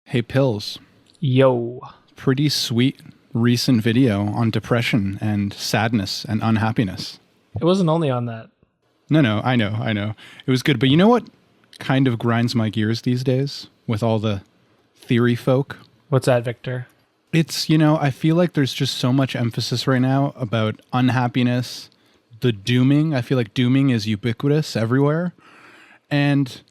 Hey, Pills. Yo. Pretty sweet recent video on depression and sadness and unhappiness. It wasn't only on that. No, I know. It was good. But you know what kind of grinds my gears these days with all the theory folk? What's that, Victor? It's, I feel like there's just so much emphasis right now about unhappiness, the dooming. I feel like dooming is ubiquitous everywhere. And,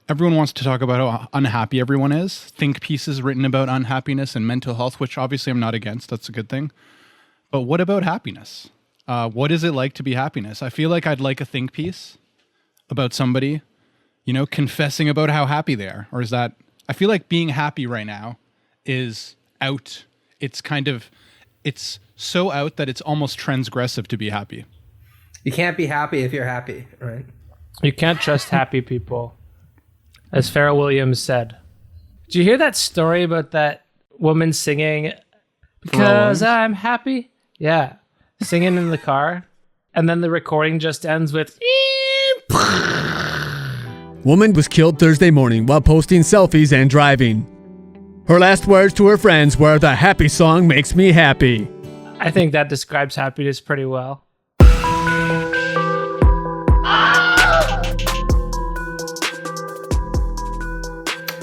everyone wants to talk about how unhappy everyone is. Think pieces written about unhappiness and mental health, which obviously I'm not against. That's a good thing. But what about happiness? What is it like to be happiness? I feel like I'd like a think piece about somebody, confessing about how happy they are. Or is that, I feel like being happy right now is out. It's so out that it's almost transgressive to be happy. You can't be happy if you're happy, right? You can't trust happy people. As Pharrell Williams said. Did you hear that story about that woman singing, "Because I'm happy"? Yeah. Singing in the car. And then the recording just ends with... Woman was killed Thursday morning while posting selfies and driving. Her last words to her friends were, "The happy song makes me happy." I think that describes happiness pretty well.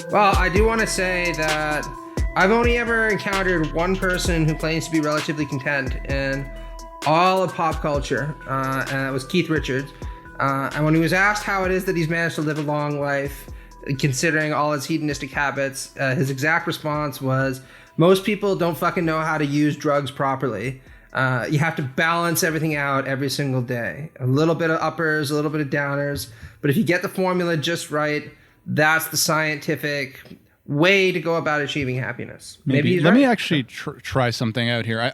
Well, I do want to say that I've only ever encountered one person who claims to be relatively content in all of pop culture, and that was Keith Richards. And when he was asked how it is that he's managed to live a long life, considering all his hedonistic habits, his exact response was, "Most people don't fucking know how to use drugs properly. You have to balance everything out every single day. A little bit of uppers, a little bit of downers. But if you get the formula just right, that's the scientific way to go about achieving happiness." Maybe he's Let right. me actually try something out here.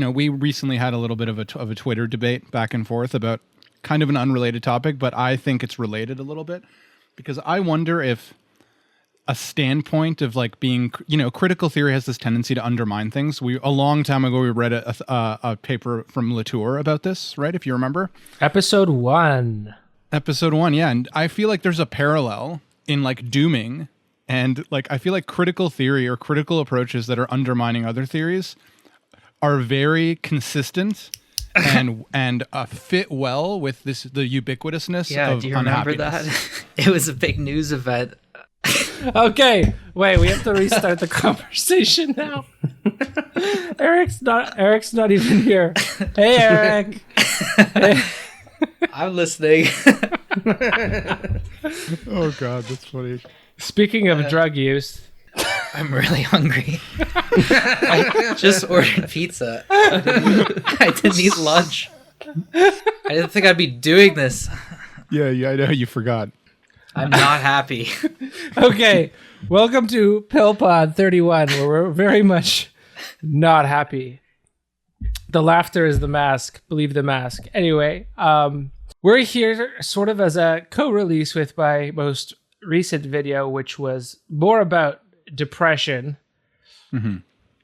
We recently had a little bit of a Twitter debate back and forth about kind of an unrelated topic, but I think it's related a little bit because I wonder if a standpoint of like being, critical theory has this tendency to undermine things. A long time ago, we read a paper from Latour about this, right? If you remember. Episode 1. Yeah. And I feel like there's a parallel in like dooming, and like I feel like critical theory or critical approaches that are undermining other theories are very consistent and fit well with the ubiquitousness of do you remember that? It was a big news event. Okay, wait, we have to restart the conversation now. Eric's not even here. Hey, Eric. Hey. I'm listening. Oh God, that's funny. Speaking of drug use, I'm really hungry. I just ordered pizza. I didn't eat lunch. I didn't think I'd be doing this. Yeah, I know, you forgot. I'm not happy. Okay, welcome to Pill Pod 31, where we're very much not happy. The laughter is the mask. Believe the mask. Anyway, we're here sort of as a co-release with my most recent video, which was more about depression. Mm-hmm.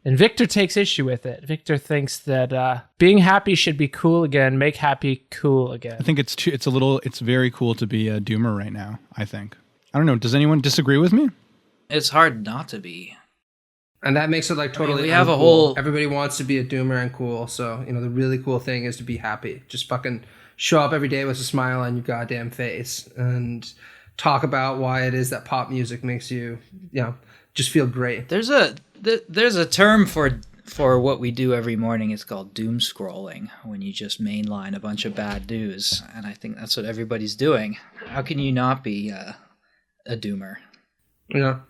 And Victor takes issue with it. Victor thinks that being happy should be cool again. Make happy cool again. I think it's very cool to be a doomer right now, I think. I don't know. Does anyone disagree with me? It's hard not to be. And that makes it like totally we have a uncool. whole... Everybody wants to be a doomer and cool. So, the really cool thing is to be happy. Just fucking show up every day with a smile on your goddamn face and talk about why it is that pop music makes you, just feel great. There's a term for what we do every morning. It's called doomscrolling, when you just mainline a bunch of bad news. And I think that's what everybody's doing. How can you not be a doomer? Yeah.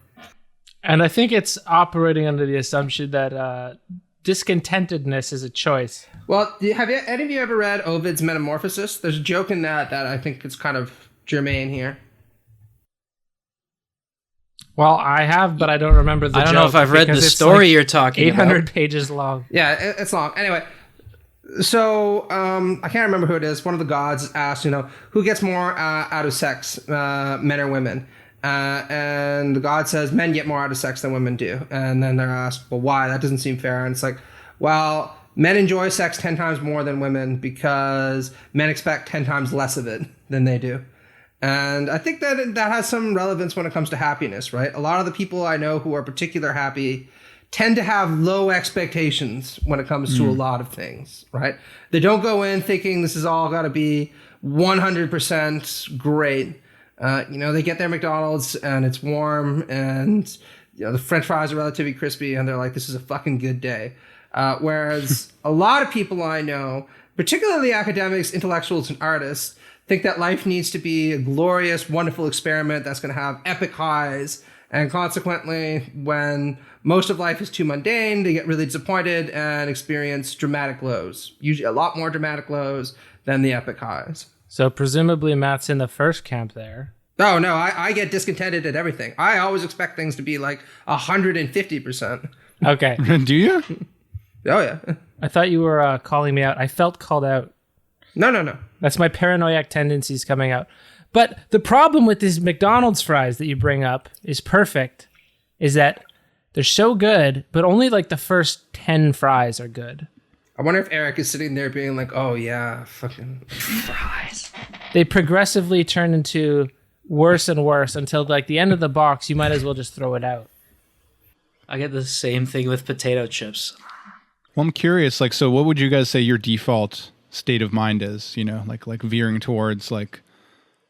And I think it's operating under the assumption that discontentedness is a choice. Well, have any of you ever read Ovid's Metamorphosis? There's a joke in that I think is kind of germane here. Well, I have, but I don't remember the joke. I don't know if I've read the story you're talking 800 about. pages long. Yeah, it's long. Anyway, so I can't remember who it is. One of the gods asked, who gets more out of sex, men or women? And the god says men get more out of sex than women do. And then they're asked, well, why? That doesn't seem fair. And it's like, well, men enjoy sex 10 times more than women because men expect 10 times less of it than they do. And I think that has some relevance when it comes to happiness, right? A lot of the people I know who are particularly happy tend to have low expectations when it comes to a lot of things, right? They don't go in thinking this is all got to be 100% great. They get their McDonald's and it's warm and the French fries are relatively crispy and they're like, this is a fucking good day. Whereas a lot of people I know, particularly academics, intellectuals, and artists, think that life needs to be a glorious, wonderful experiment that's going to have epic highs. And consequently, when most of life is too mundane, they get really disappointed and experience dramatic lows. Usually a lot more dramatic lows than the epic highs. So presumably Matt's in the first camp there. Oh, no, I get discontented at everything. I always expect things to be like 150%. Okay. Do you? Oh, yeah. I thought you were calling me out. I felt called out. No. That's my paranoid tendencies coming out. But the problem with these McDonald's fries that you bring up is perfect, is that they're so good, but only like the first 10 fries are good. I wonder if Eric is sitting there being like, oh, yeah, fucking fries. They progressively turn into worse and worse until like the end of the box, you might as well just throw it out. I get the same thing with potato chips. Well, I'm curious, like, so what would you guys say your default state of mind is, like veering towards like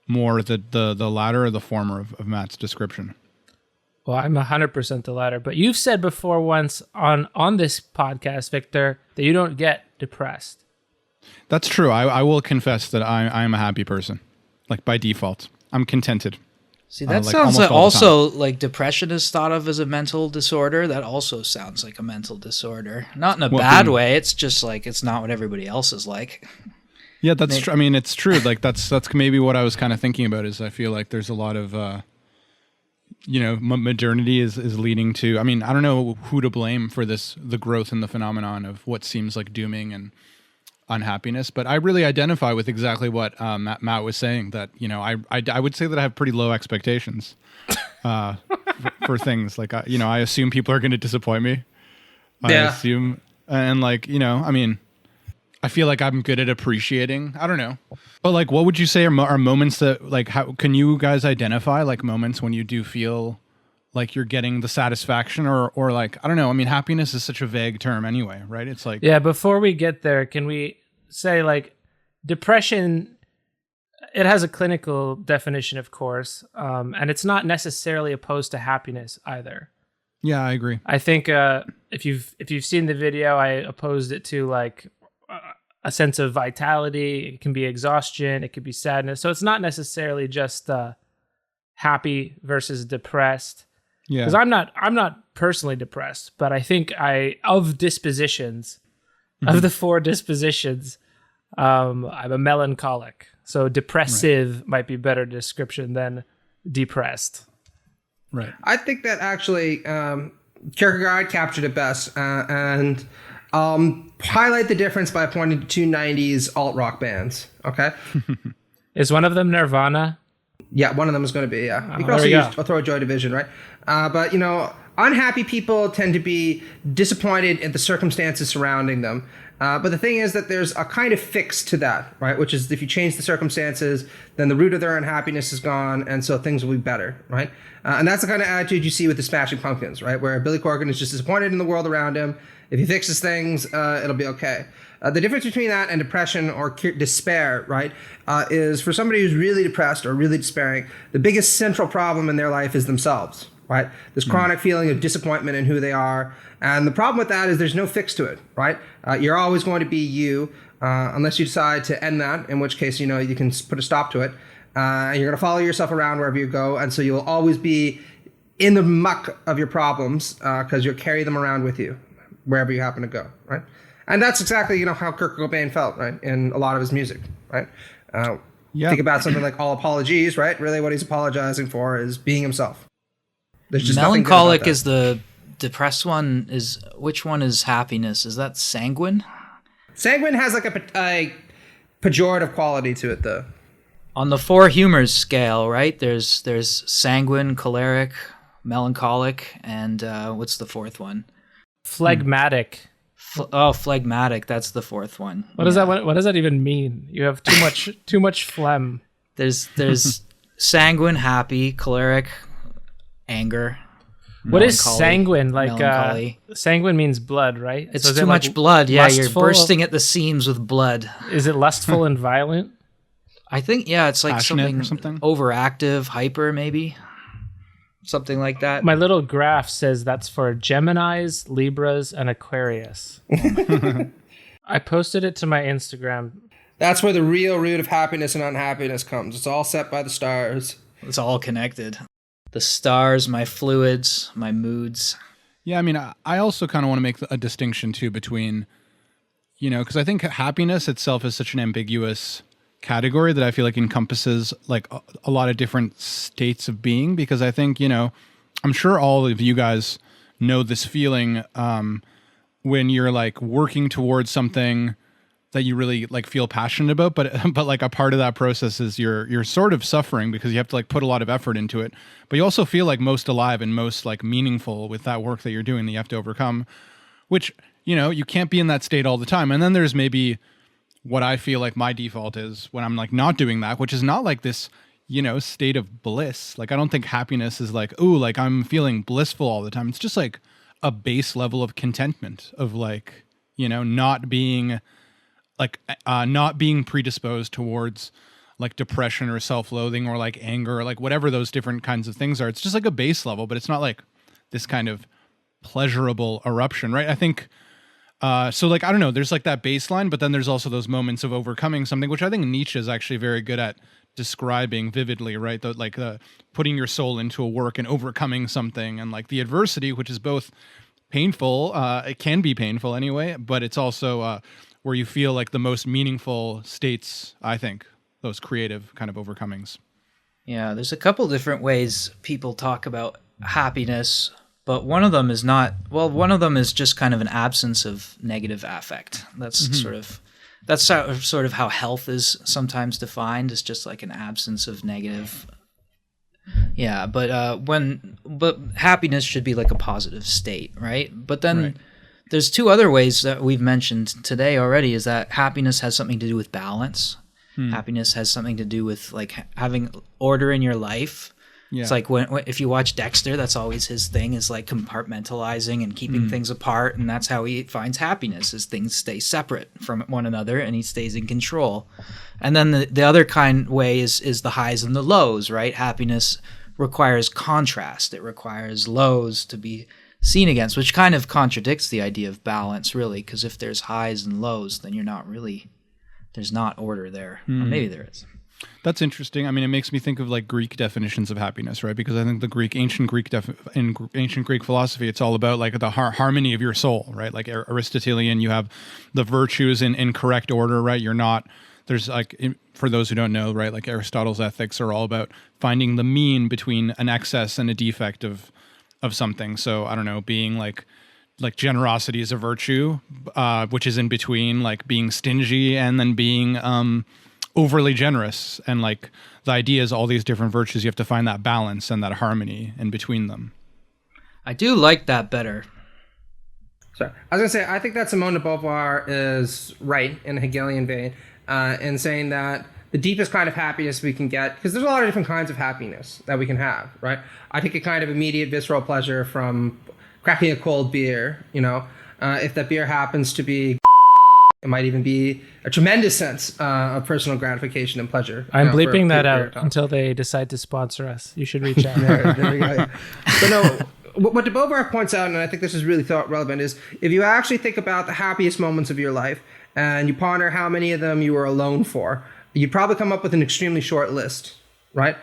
more the latter or the former of Matt's description? Well, I'm 100% the latter, but you've said before once on this podcast, Victor, that you don't get depressed. That's true. I will confess that I am a happy person, like by default. I'm contented. See, that like sounds almost like all the also like depression is thought of as a mental disorder. That also sounds like a mental disorder. Not in a bad way. It's just like it's not what everybody else is like. Yeah, that's true. I mean, it's true. Like that's maybe what I was kind of thinking about is I feel like there's a lot of modernity is leading to. I mean, I don't know who to blame for the growth in the phenomenon of what seems like dooming and unhappiness, but I really identify with exactly what Matt was saying, that I would say that I have pretty low expectations for things. Like I assume people are going to disappoint me. I assume, and I mean, I feel like I'm good at appreciating. I don't know, but like, what would you say are moments that like how can you guys identify like moments when you do feel like you're getting the satisfaction or like, I don't know. I mean, happiness is such a vague term anyway, right? It's like, yeah, before we get there, can we say like depression, it has a clinical definition, of course. And it's not necessarily opposed to happiness either. Yeah, I agree. I think if you've seen the video, I opposed it to like a sense of vitality. It can be exhaustion. It could be sadness. So it's not necessarily just happy versus depressed. Yeah, because I'm not personally depressed, but I think of dispositions, of the four dispositions, I'm a melancholic. So depressive might be a better description than depressed. Right. I think that actually Kierkegaard captured it best, and highlight the difference by pointing to two 90s alt-rock bands, okay? Is one of them Nirvana? Yeah, one of them is going to be, yeah. You Oh, can also there we use go. throw Joy Division, right? But, unhappy people tend to be disappointed in the circumstances surrounding them. But the thing is that there's a kind of fix to that, right? Which is if you change the circumstances, then the root of their unhappiness is gone, and so things will be better, right? And that's the kind of attitude you see with the Smashing Pumpkins, right? Where Billy Corgan is just disappointed in the world around him. If he fixes things, it'll be okay. The difference between that and depression or despair, right, is for somebody who's really depressed or really despairing, the biggest central problem in their life is themselves, right? This chronic feeling of disappointment in who they are. And the problem with that is there's no fix to it, right? You're always going to be you, unless you decide to end that, in which case, you can put a stop to it. And you're going to follow yourself around wherever you go. And so you'll always be in the muck of your problems because you'll carry them around with you wherever you happen to go, right? And that's exactly, how Kurt Cobain felt, right, in a lot of his music, right? Think about something like All Apologies, right? Really what he's apologizing for is being himself. There's just nothing good about Melancholic that. is the depressed one. Which one is happiness? Is that sanguine? Sanguine has like a pejorative quality to it, though. On the four humors scale, right? There's sanguine, choleric, melancholic, and what's the fourth one? Phlegmatic. Phlegmatic. That's the fourth one. What does that even mean? You have too much phlegm. There's sanguine, happy, choleric, anger. What is melancholy, sanguine? Like melancholy. sanguine means blood, right? It's So is too it like much blood. Yeah, you're lustful? bursting at the seams with blood. Is it lustful and violent? I think, yeah, it's like Passionate or something something? overactive, hyper, maybe. Something like that. My little graph says that's for Geminis, Libras, and Aquarius. I posted it to my Instagram. That's where the real root of happiness and unhappiness comes. It's all set by the stars. It's all connected. The stars, my fluids, my moods. Yeah, I mean, I also kind of want to make a distinction too between, because I think happiness itself is such an ambiguous category that I feel like encompasses like a lot of different states of being, because I think, I'm sure all of you guys know this feeling when you're like working towards something that you really like feel passionate about, but like a part of that process is you're sort of suffering because you have to like put a lot of effort into it, but you also feel like most alive and most like meaningful with that work that you're doing that you have to overcome, which, you can't be in that state all the time. And then there's maybe what I feel like my default is when I'm like not doing that, which is not like this, state of bliss. Like, I don't think happiness is like, ooh, like I'm feeling blissful all the time. It's just like a base level of contentment of like, not being predisposed towards like depression or self-loathing or like anger or like whatever those different kinds of things are. It's just like a base level, but it's not like this kind of pleasurable eruption, right? I think, so like, I don't know, there's like that baseline, but then there's also those moments of overcoming something, which I think Nietzsche is actually very good at describing vividly, right? The putting your soul into a work and overcoming something, and like the adversity, which is both painful, it can be painful anyway, but it's also where you feel like the most meaningful states, I think, those creative kind of overcomings. Yeah, there's a couple different ways people talk about happiness, but one of them is just kind of an absence of negative affect. That's sort of how health is sometimes defined, as just like an absence of negative. Yeah, but happiness should be like a positive state, right? But then there's two other ways that we've mentioned today already, is that happiness has something to do with balance. Happiness has something to do with like having order in your life. Yeah. It's like if you watch Dexter, that's always his thing, is like compartmentalizing and keeping things apart, and that's how he finds happiness, is things stay separate from one another and he stays in control. And then the other way is the highs and the lows, right? Happiness requires contrast. It requires lows to be seen against, which kind of contradicts the idea of balance, really, because if there's highs and lows, then there's not order there. Or maybe there is. That's interesting. I mean, it makes me think of like Greek definitions of happiness, right? Because I think ancient Greek philosophy, it's all about like the harmony of your soul, right? Like Aristotelian, you have the virtues in correct order, right? There's like, for those who don't know, right? Like Aristotle's ethics are all about finding the mean between an excess and a defect of something. So I don't know, being like generosity is a virtue, which is in between like being stingy and then being overly generous. And like the idea is all these different virtues, you have to find that balance and that harmony in between them. I do like that better. Sorry, I was gonna say, I think that Simone de Beauvoir is right in a Hegelian vein in saying that the deepest kind of happiness we can get, because there's a lot of different kinds of happiness that we can have, right? I take a kind of immediate visceral pleasure from cracking a cold beer, if that beer happens to be, it might even be a tremendous sense of personal gratification and pleasure. I'm bleeping that out until they decide to sponsor us. You should reach out. there we go. But no, what de Beauvoir points out, and I think this is really thought relevant, is if you actually think about the happiest moments of your life and you ponder how many of them you were alone for, you'd probably come up with an extremely short list, right?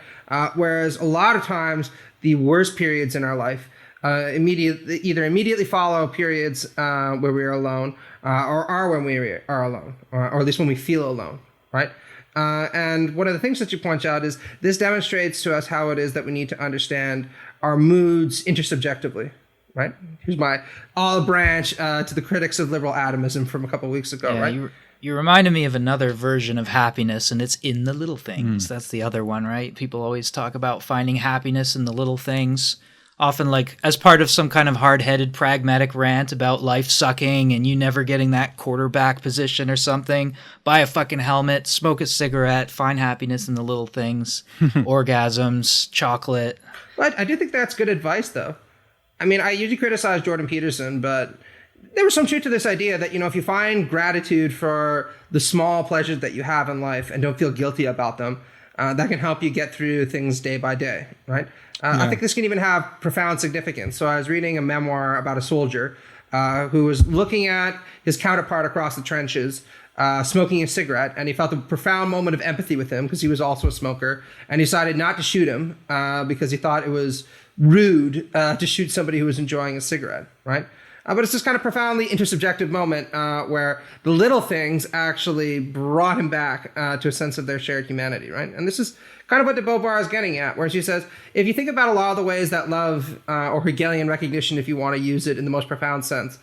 Whereas a lot of times the worst periods in our life immediately follow periods where we are alone, or are when we are alone, or at least when we feel alone, right? And one of the things that you point out is this demonstrates to us how it is that we need to understand our moods intersubjectively, right? Here's my olive branch to the critics of liberal atomism from a couple of weeks ago, right? You reminded me of another version of happiness, and it's in the little things. That's the other one, right? People always talk about finding happiness in the little things. often like as part of some kind of hard-headed pragmatic rant about life sucking and you never getting that quarterback position or something. Buy a fucking helmet, smoke a cigarette, find happiness in the little things, orgasms, chocolate. But I do think that's good advice, though. I mean, I usually criticize Jordan Peterson, but there was some truth to this idea that, if you find gratitude for the small pleasures that you have in life and don't feel guilty about them, that can help you get through things day by day, right? I think this can even have profound significance. So I was reading a memoir about a soldier who was looking at his counterpart across the trenches, smoking a cigarette, and he felt a profound moment of empathy with him because he was also a smoker, and he decided not to shoot him because he thought it was rude to shoot somebody who was enjoying a cigarette, right? But it's this kind of profoundly intersubjective moment where the little things actually brought him back to a sense of their shared humanity, right? And this is kind of what de Beauvoir is getting at, where she says, if you think about a lot of the ways that love or Hegelian recognition, if you want to use it in the most profound sense,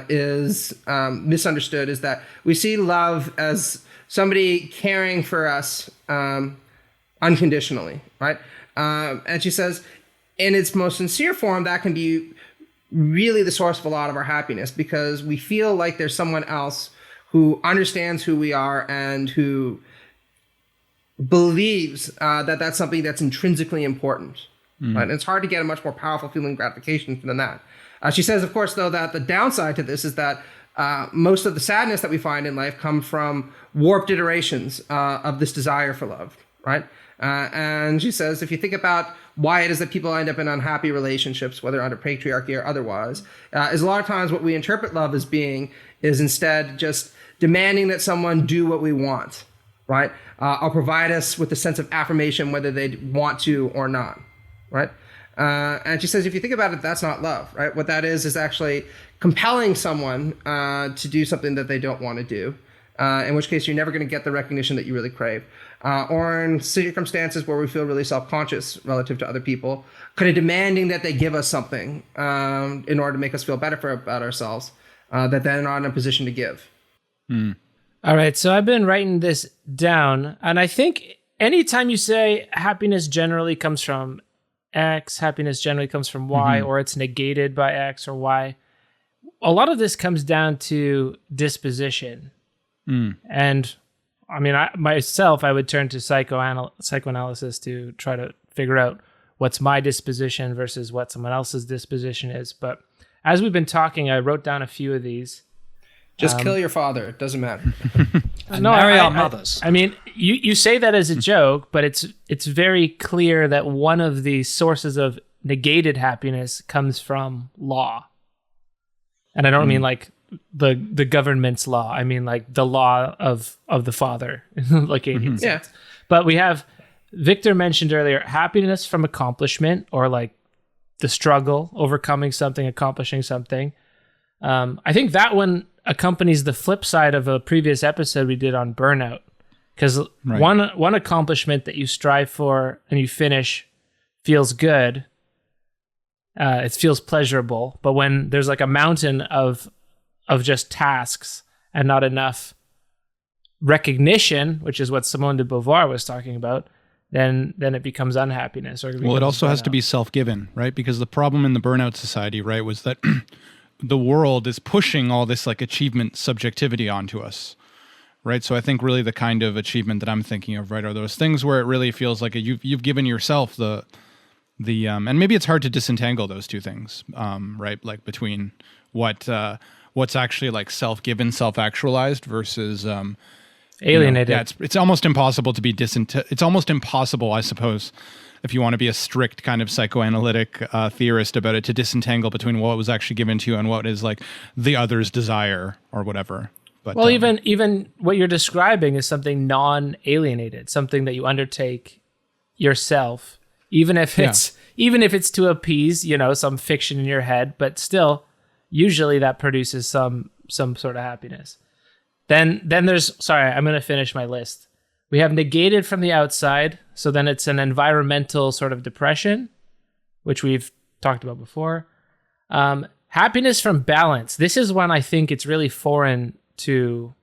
is misunderstood, is that we see love as somebody caring for us unconditionally, right? And she says, in its most sincere form, that can be really the source of a lot of our happiness, because we feel like there's someone else who understands who we are and who believes that that's something that's intrinsically important. Right? And it's hard to get a much more powerful feeling of gratification than that. She says, of course, though, that the downside to this is that most of the sadness that we find in life come from warped iterations of this desire for love, right? And she says, if you think about why it is that people end up in unhappy relationships, whether under patriarchy or otherwise, is a lot of times what we interpret love as being is instead just demanding that someone do what we want, right? Or provide us with a sense of affirmation, whether they want to or not, right? And she says, if you think about it, that's not love, right? What that is actually compelling someone to do something that they don't want to do, in which case you're never going to get the recognition that you really crave. Or in circumstances where we feel really self-conscious relative to other people, kind of demanding that they give us something in order to make us feel better about ourselves that they're not in a position to give. All right, so I've been writing this down, and I think anytime you say happiness generally comes from X, happiness generally comes from Y, or it's negated by X or Y, a lot of this comes down to disposition. And I mean, I would turn to psychoanalysis to try to figure out what's my disposition versus what someone else's disposition is. But as we've been talking, I wrote down a few of these. Just kill your father. It doesn't matter. Marry our mothers. I mean, you say that as a joke, but it's very clear that one of the sources of negated happiness comes from law. And I don't mean like the government's law. I mean like the law of the father, like Alien sense. But we have, Victor mentioned earlier, happiness from accomplishment, or like the struggle, overcoming something, accomplishing something. I think that one accompanies the flip side of a previous episode we did on burnout, because one accomplishment that you strive for and you finish feels good. It feels pleasurable, but when there's like a mountain of just tasks and not enough recognition, which is what Simone de Beauvoir was talking about, then it becomes unhappiness. Well, it also has to be self-given, right? Because the problem in the burnout society, right, was that the world is pushing all this like achievement subjectivity onto us, right? So I think really the kind of achievement that I'm thinking of, right, are those things where it really feels like you've given yourself the and maybe it's hard to disentangle those two things, right? Like between what's actually like self-given, self-actualized versus alienated. It's almost impossible to be it's almost impossible, I suppose, if you want to be a strict kind of psychoanalytic theorist about it, to disentangle between what was actually given to you and what is like the other's desire or whatever. But well, even what you're describing is something non-alienated, something that you undertake yourself, even if it's to appease, some fiction in your head, but still, usually that produces some sort of happiness. Then there's, I'm going to finish my list. We have negated from the outside, so then it's an environmental sort of depression, which we've talked about before. Happiness from balance. This is one I think it's really foreign to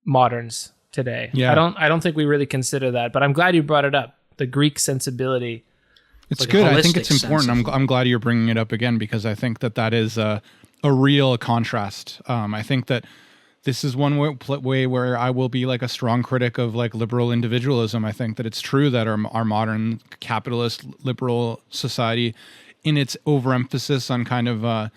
moderns today. Yeah. I don't think we really consider that, but I'm glad you brought it up. The Greek sensibility It's like a good. I think holistic it's important. sense of- I'm glad you're bringing it up again, because I think that is a real contrast. I think that this is one way where I will be like a strong critic of like liberal individualism. I think that it's true that our modern capitalist liberal society, in its overemphasis on kind of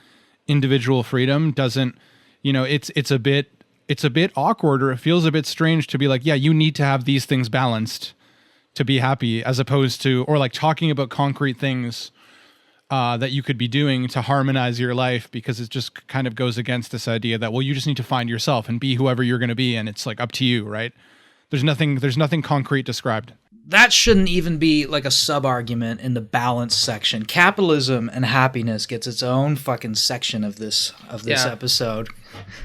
individual freedom, doesn't, it's a bit awkward, or it feels a bit strange to be like, yeah, you need to have these things balanced to be happy, as opposed to, or like talking about concrete things that you could be doing to harmonize your life, because it just kind of goes against this idea that, well, you just need to find yourself and be whoever you're going to be, and it's like up to you, right? There's nothing concrete described. That shouldn't even be like a sub-argument in the balance section. Capitalism and happiness gets its own fucking section of this episode,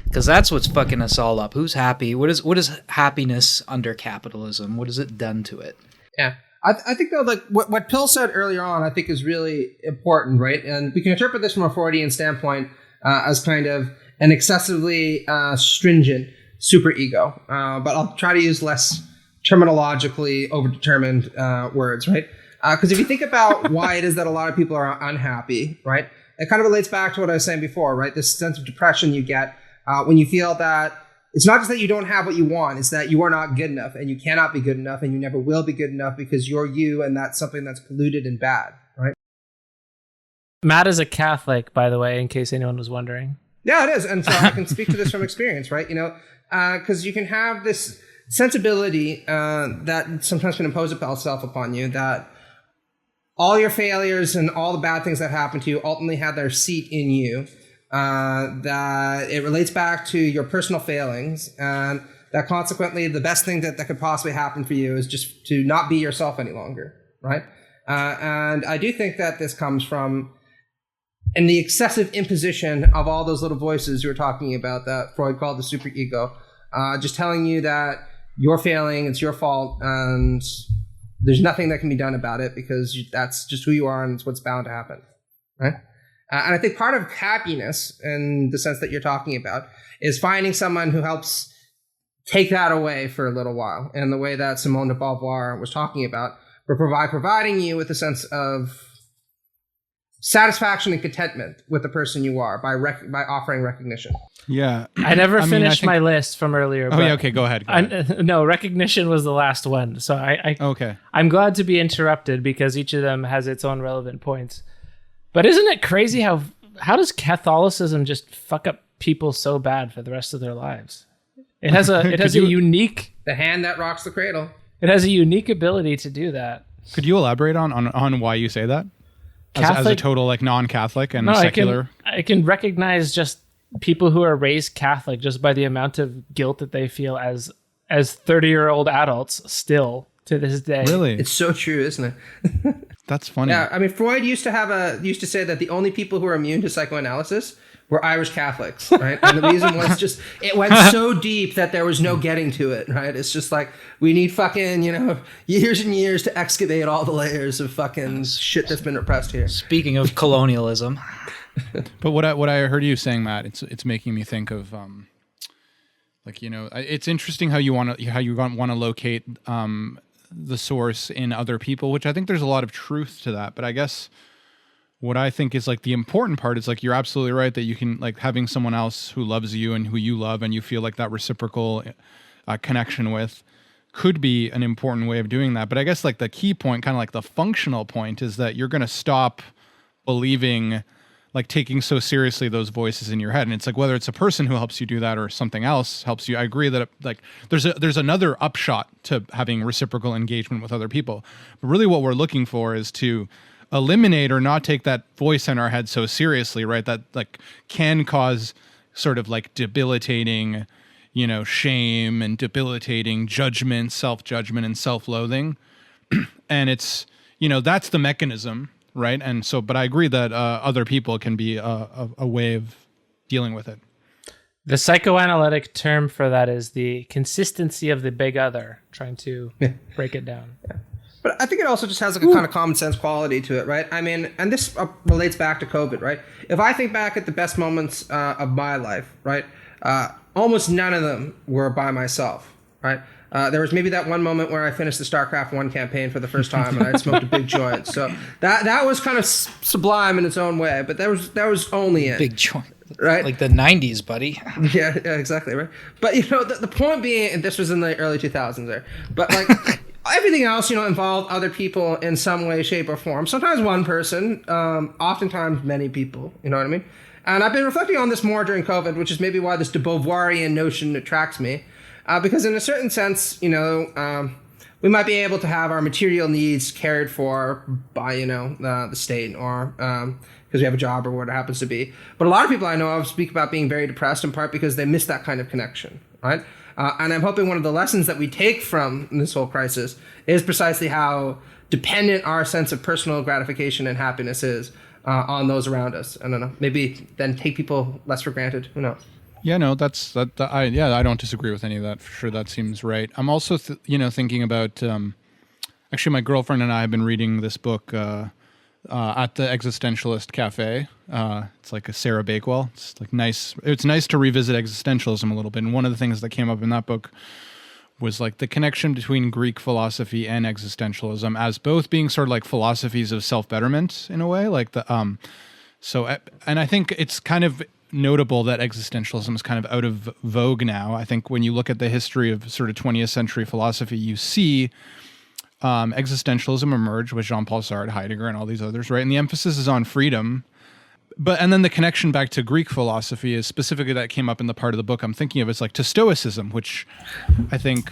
because that's what's fucking us all up. Who's happy? What is happiness under capitalism? What has it done to it? Yeah. I think, though, like what Pill said earlier on, I think is really important, right? And we can interpret this from a Freudian standpoint as kind of an excessively stringent superego. But I'll try to use less terminologically overdetermined words, right? Because if you think about why it is that a lot of people are unhappy, right? It kind of relates back to what I was saying before, right? This sense of depression you get when you feel that it's not just that you don't have what you want, it's that you are not good enough, and you cannot be good enough, and you never will be good enough because you're you, and that's something that's polluted and bad, right? Matt is a Catholic, by the way, in case anyone was wondering. Yeah, it is. And so I can speak to this from experience, right? Because you can have this sensibility that sometimes can impose itself upon you, that all your failures and all the bad things that happen to you ultimately have their seat in you. That it relates back to your personal failings, and that consequently the best thing that could possibly happen for you is just to not be yourself any longer, right? And I do think that this comes from the excessive imposition of all those little voices you were talking about that Freud called the superego, just telling you that you're failing, it's your fault, and there's nothing that can be done about it because that's just who you are and it's what's bound to happen, right? And I think part of happiness, in the sense that you're talking about, is finding someone who helps take that away for a little while, in the way that Simone de Beauvoir was talking about, but providing you with a sense of satisfaction and contentment with the person you are by offering recognition. Yeah. I never finished my list from earlier. Oh, yeah, okay, go ahead. No, recognition was the last one. So okay. I'm glad to be interrupted, because each of them has its own relevant points. But isn't it crazy how does Catholicism just fuck up people so bad for the rest of their lives? It has a unique, the hand that rocks the cradle. It has a unique ability to do that. Could you elaborate on why you say that? As a total like non-Catholic and secular? I can recognize just people who are raised Catholic just by the amount of guilt that they feel as 30-year-old adults still to this day. Really? It's so true, isn't it? That's funny. Yeah, I mean, Freud used to say that the only people who are immune to psychoanalysis were Irish Catholics, right? And the reason was just it went so deep that there was no getting to it, right? It's just like we need fucking, years and years to excavate all the layers of fucking shit that's been repressed here. Speaking of colonialism. But what I heard you saying, Matt, it's making me think of it's interesting how you want to locate the source in other people, which I think there's a lot of truth to that. But I guess what I think is like the important part is like you're absolutely right that you can like having someone else who loves you and who you love and you feel like that reciprocal connection with could be an important way of doing that. But I guess like the key point, kind of like the functional point, is that you're going to stop believing, like taking so seriously those voices in your head. And it's like whether it's a person who helps you do that or something else helps you. I agree that like there's another upshot to having reciprocal engagement with other people. But really what we're looking for is to eliminate or not take that voice in our head so seriously, right? That like can cause sort of like debilitating, shame and debilitating judgment, self-judgment and self-loathing. And it's, that's the mechanism. Right. And so, but I agree that other people can be a way of dealing with it. The psychoanalytic term for that is the consistency of the big other, trying to break it down. Yeah. But I think it also just has like a kind of common sense quality to it, right? I mean, and this relates back to COVID, right? If I think back at the best moments of my life, right, almost none of them were by myself, right? There was maybe that one moment where I finished the StarCraft 1 campaign for the first time and I had smoked a big joint. So that was kind of sublime in its own way, but that was only it. Big joint. Right? Like the 90s, buddy. Yeah, exactly, right? But, the point being, and this was in the early 2000s there, but like everything else, involved other people in some way, shape, or form. Sometimes one person, oftentimes many people, you know what I mean? And I've been reflecting on this more during COVID, which is maybe why this de Beauvoirian notion attracts me. Because in a certain sense, we might be able to have our material needs cared for by, the state or because we have a job or what it happens to be. But a lot of people I know of speak about being very depressed in part because they miss that kind of connection, right? And I'm hoping one of the lessons that we take from this whole crisis is precisely how dependent our sense of personal gratification and happiness is on those around us. I don't know. Maybe then take people less for granted. Who knows? Yeah, no, I don't disagree with any of that. For sure, that seems right. I'm also, thinking about. Actually, my girlfriend and I have been reading this book at the Existentialist Cafe. It's like a Sarah Bakewell. It's like nice. It's nice to revisit existentialism a little bit. And one of the things that came up in that book was like the connection between Greek philosophy and existentialism as both being sort of like philosophies of self-betterment in a way. Like and I think it's kind of notable that existentialism is kind of out of vogue now. I think when you look at the history of sort of 20th century philosophy, you see existentialism emerge with Jean-Paul Sartre, Heidegger, and all these others, right? And the emphasis is on freedom. And then the connection back to Greek philosophy is specifically that came up in the part of the book I'm thinking of. It's like to Stoicism, which I think,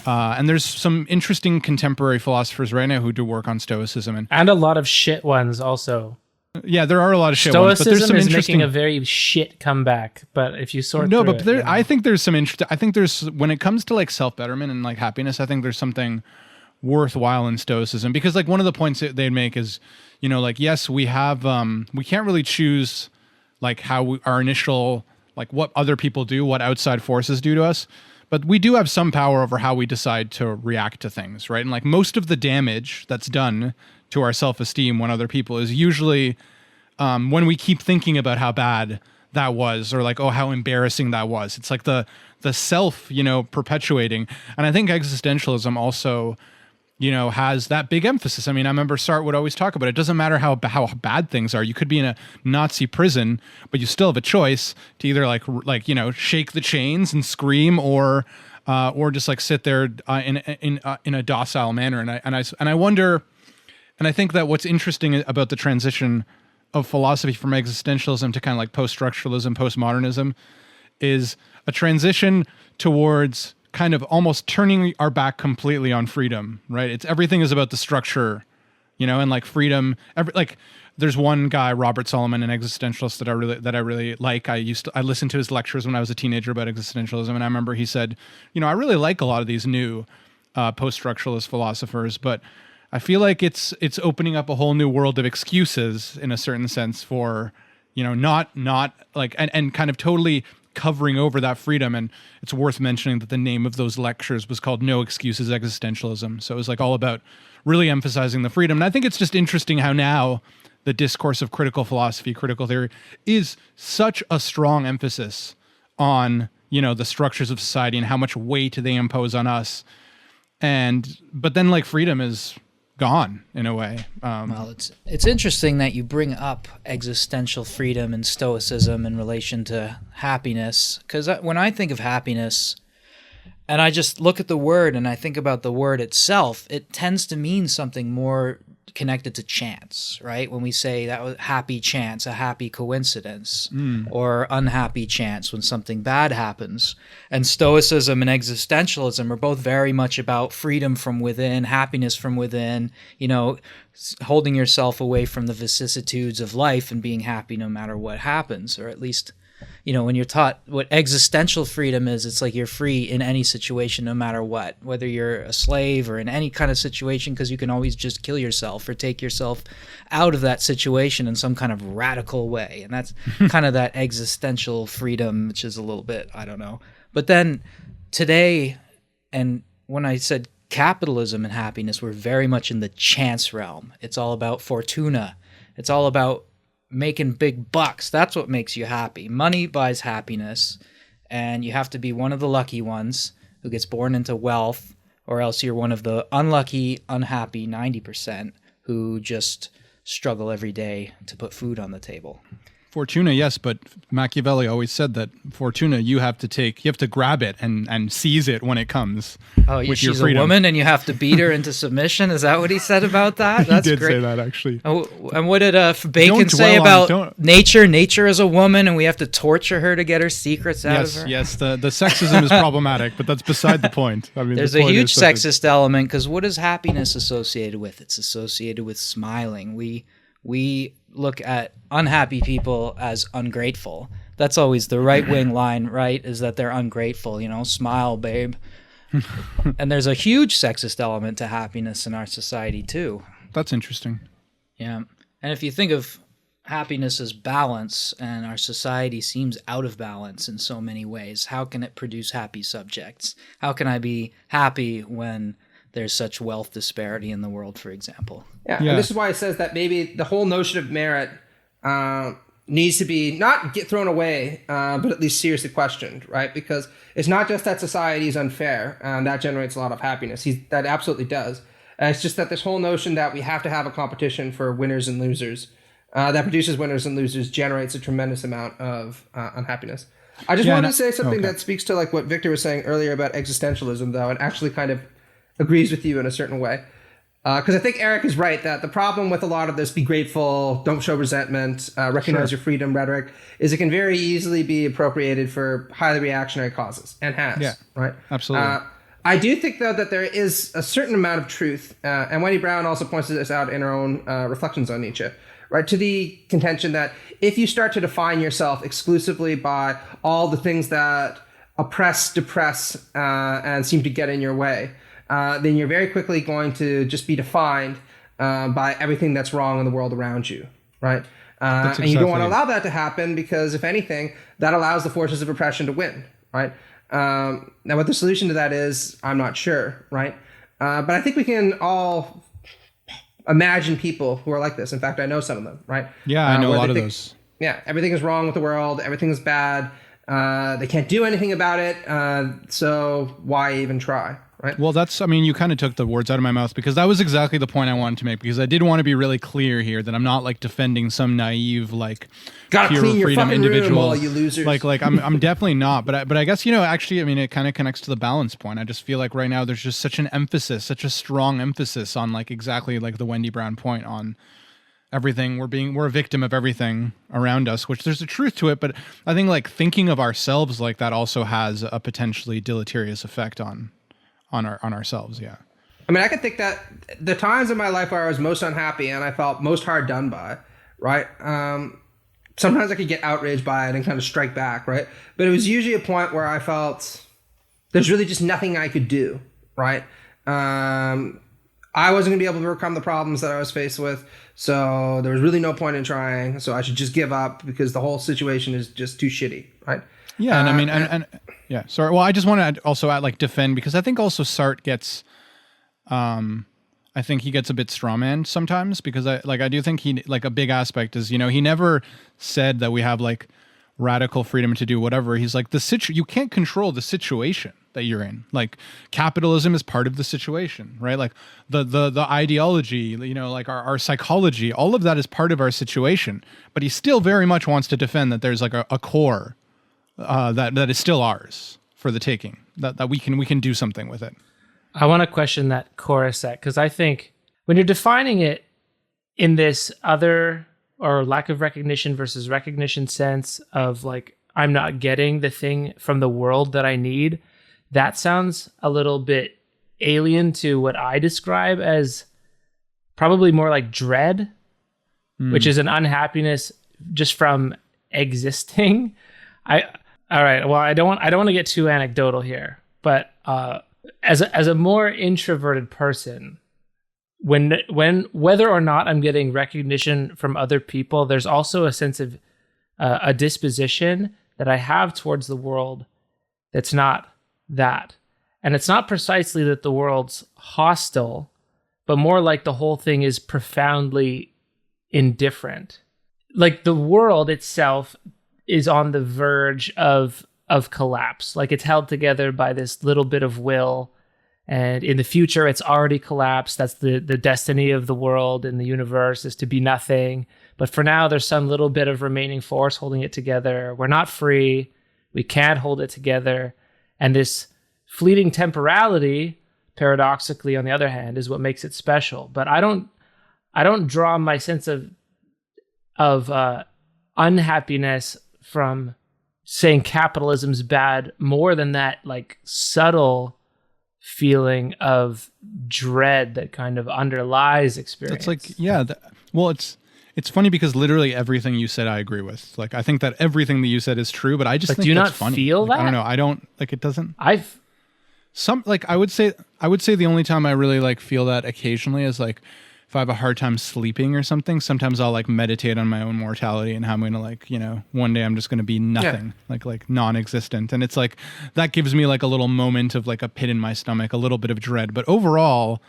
and there's some interesting contemporary philosophers right now who do work on Stoicism. And a lot of shit ones also. Yeah, there are a lot of shit ones, but there's some Stoicism is interesting. making a very shit comeback. But if you sort No, through but it, I think there's some interesting. I think there's when it comes to like self-betterment and like happiness, I think there's something worthwhile in Stoicism because like one of the points that they'd make is, like yes, we have we can't really choose like how our initial like what other people do, what outside forces do to us, but we do have some power over how we decide to react to things, right? And like most of the damage that's done to our self-esteem when other people is usually when we keep thinking about how bad that was or like, oh, how embarrassing that was. It's like the self, perpetuating. And I think existentialism also, has that big emphasis. I mean, I remember Sartre would always talk about it. It doesn't matter how bad things are. You could be in a Nazi prison, but you still have a choice to either shake the chains and scream or just like sit there in a docile manner. And I wonder. And I think that what's interesting about the transition of philosophy from existentialism to kind of like post-structuralism, postmodernism is a transition towards kind of almost turning our back completely on freedom, right? Everything is about the structure, and like freedom. There's one guy, Robert Solomon, an existentialist that I really like. I listened to his lectures when I was a teenager about existentialism, and I remember he said, I really like a lot of these new post-structuralist philosophers, but I feel like it's opening up a whole new world of excuses in a certain sense for, not like, and kind of totally covering over that freedom. And it's worth mentioning that the name of those lectures was called No Excuses Existentialism. So it was like all about really emphasizing the freedom. And I think it's just interesting how now the discourse of critical philosophy, critical theory is such a strong emphasis on, the structures of society and how much weight they impose on us. But then like freedom is gone in a way. Well, it's interesting that you bring up existential freedom and stoicism in relation to happiness, because when I think of happiness and I just look at the word and I think about the word itself, it tends to mean something more connected to chance, right? When we say that was happy chance, a happy coincidence, or unhappy chance when something bad happens. And stoicism and existentialism are both very much about freedom from within, happiness from within, holding yourself away from the vicissitudes of life and being happy no matter what happens, or at least when you're taught what existential freedom is, it's like you're free in any situation, no matter what, whether you're a slave or in any kind of situation, because you can always just kill yourself or take yourself out of that situation in some kind of radical way. And that's kind of that existential freedom, which is a little bit, I don't know. But then today, and when I said capitalism and happiness, we're very much in the chance realm. It's all about Fortuna. It's all about making big bucks. That's what makes you happy. Money buys happiness, and you have to be one of the lucky ones. who gets born into wealth, or else you're one of the unlucky, unhappy 90% who just struggle every day to put food on the table. Fortuna, yes, but Machiavelli always said that Fortuna, you have to grab it and seize it when it comes. Oh, with she's your freedom. a woman and you have to beat her into submission? Is that what he said about that? That's he did great. say that, actually. Oh, and what did Bacon Don't say dwell on about it, nature? Nature is a woman and we have to torture her to get her secrets out of her? Yes, the sexism is problematic, but that's beside the point. I mean, There's the a point huge is that sexist element, because what is happiness associated with? It's associated with smiling. We look at unhappy people as ungrateful. That's always the right-wing line, right? Is that they're ungrateful, smile, babe. And there's a huge sexist element to happiness in our society too. That's interesting. Yeah. And if you think of happiness as balance, and our society seems out of balance in so many ways, how can it produce happy subjects? How can I be happy when there's such wealth disparity in the world, for example? Yeah, and this is why it says that maybe the whole notion of merit needs to be not get thrown away, but at least seriously questioned, right? Because it's not just that society is unfair, and that generates a lot of happiness. That absolutely does. It's just that this whole notion that we have to have a competition for winners and losers that produces winners and losers generates a tremendous amount of unhappiness. I just wanted to say something that speaks to like what Victor was saying earlier about existentialism, though, and actually kind of agrees with you in a certain way. Because I think Eric is right that the problem with a lot of this be grateful, don't show resentment, recognize your freedom rhetoric is it can very easily be appropriated for highly reactionary causes, and has. Yeah, right? Absolutely. I do think, though, that there is a certain amount of truth, and Wendy Brown also points this out in her own reflections on Nietzsche, right, to the contention that if you start to define yourself exclusively by all the things that oppress, depress, and seem to get in your way, then you're very quickly going to just be defined by everything that's wrong in the world around you, right? And you don't want to allow that to happen because, if anything, that allows the forces of oppression to win, right? Now, what the solution to that is, I'm not sure, right? But I think we can all imagine people who are like this. In fact, I know some of them, right? Yeah, I know a lot of those. Yeah, everything is wrong with the world. Everything is bad. They can't do anything about it. So why even try? Right. Well, you kind of took the words out of my mouth, because that was exactly the point I wanted to make, because I did want to be really clear here that I'm not like defending some naive, like, gotta pure clean your freedom fucking individual. room, all you losers. Like I'm definitely not, but I guess, actually, it kind of connects to the balance point. I just feel like right now there's just such a strong emphasis on like exactly like the Wendy Brown point on everything. We're a victim of everything around us, which there's a truth to it, but I think like thinking of ourselves like that also has a potentially deleterious effect on ourselves. Yeah. I mean, I can think that the times in my life where I was most unhappy and I felt most hard done by, right? Sometimes I could get outraged by it and kind of strike back, right? But it was usually a point where I felt there's really just nothing I could do, right? I wasn't gonna be able to overcome the problems that I was faced with, so there was really no point in trying. So I should just give up because the whole situation is just too shitty, right? Yeah, and yeah, sorry. Well, I just want to also add, like, defend, because I think also Sartre gets, I think he gets a bit strawman sometimes, because I do think he, like, a big aspect is, he never said that we have like radical freedom to do whatever. He's like, you can't control the situation that you're in. Like, capitalism is part of the situation, right? Like the ideology, like our psychology, all of that is part of our situation. But he still very much wants to defend that there's like a core that is still ours for the taking, that we can do something with it. I want to question that core set, because I think when you're defining it in this other or lack of recognition versus recognition sense of like, I'm not getting the thing from the world that I need, that sounds a little bit alien to what I describe as probably more like dread, which is an unhappiness just from existing. All right. Well, I don't want to get too anecdotal here, but as a more introverted person, when whether or not I'm getting recognition from other people, there's also a sense of a disposition that I have towards the world that's not that, and it's not precisely that the world's hostile, but more like the whole thing is profoundly indifferent. Like the world itself is on the verge of of collapse. Like it's held together by this little bit of will, and in the future it's already collapsed. That's the destiny of the world and the universe, is to be nothing. But for now there's some little bit of remaining force holding it together. We're not free. We can't hold it together. And this fleeting temporality, paradoxically, on the other hand, is what makes it special. But I don't draw my sense of unhappiness from saying capitalism's bad more than that like subtle feeling of dread that kind of underlies experience. It's like, yeah, it's funny because literally everything you said I agree with. Like I think that everything that you said is true, but I just But think do you that's not funny. feel Like, that? I don't know. I don't like it doesn't I've I would say the only time I really like feel that occasionally is like if I have a hard time sleeping or something. Sometimes I'll like meditate on my own mortality and how I'm gonna like, one day I'm just gonna be nothing, like non-existent, and it's like that gives me like a little moment of like a pit in my stomach, a little bit of dread. But overall,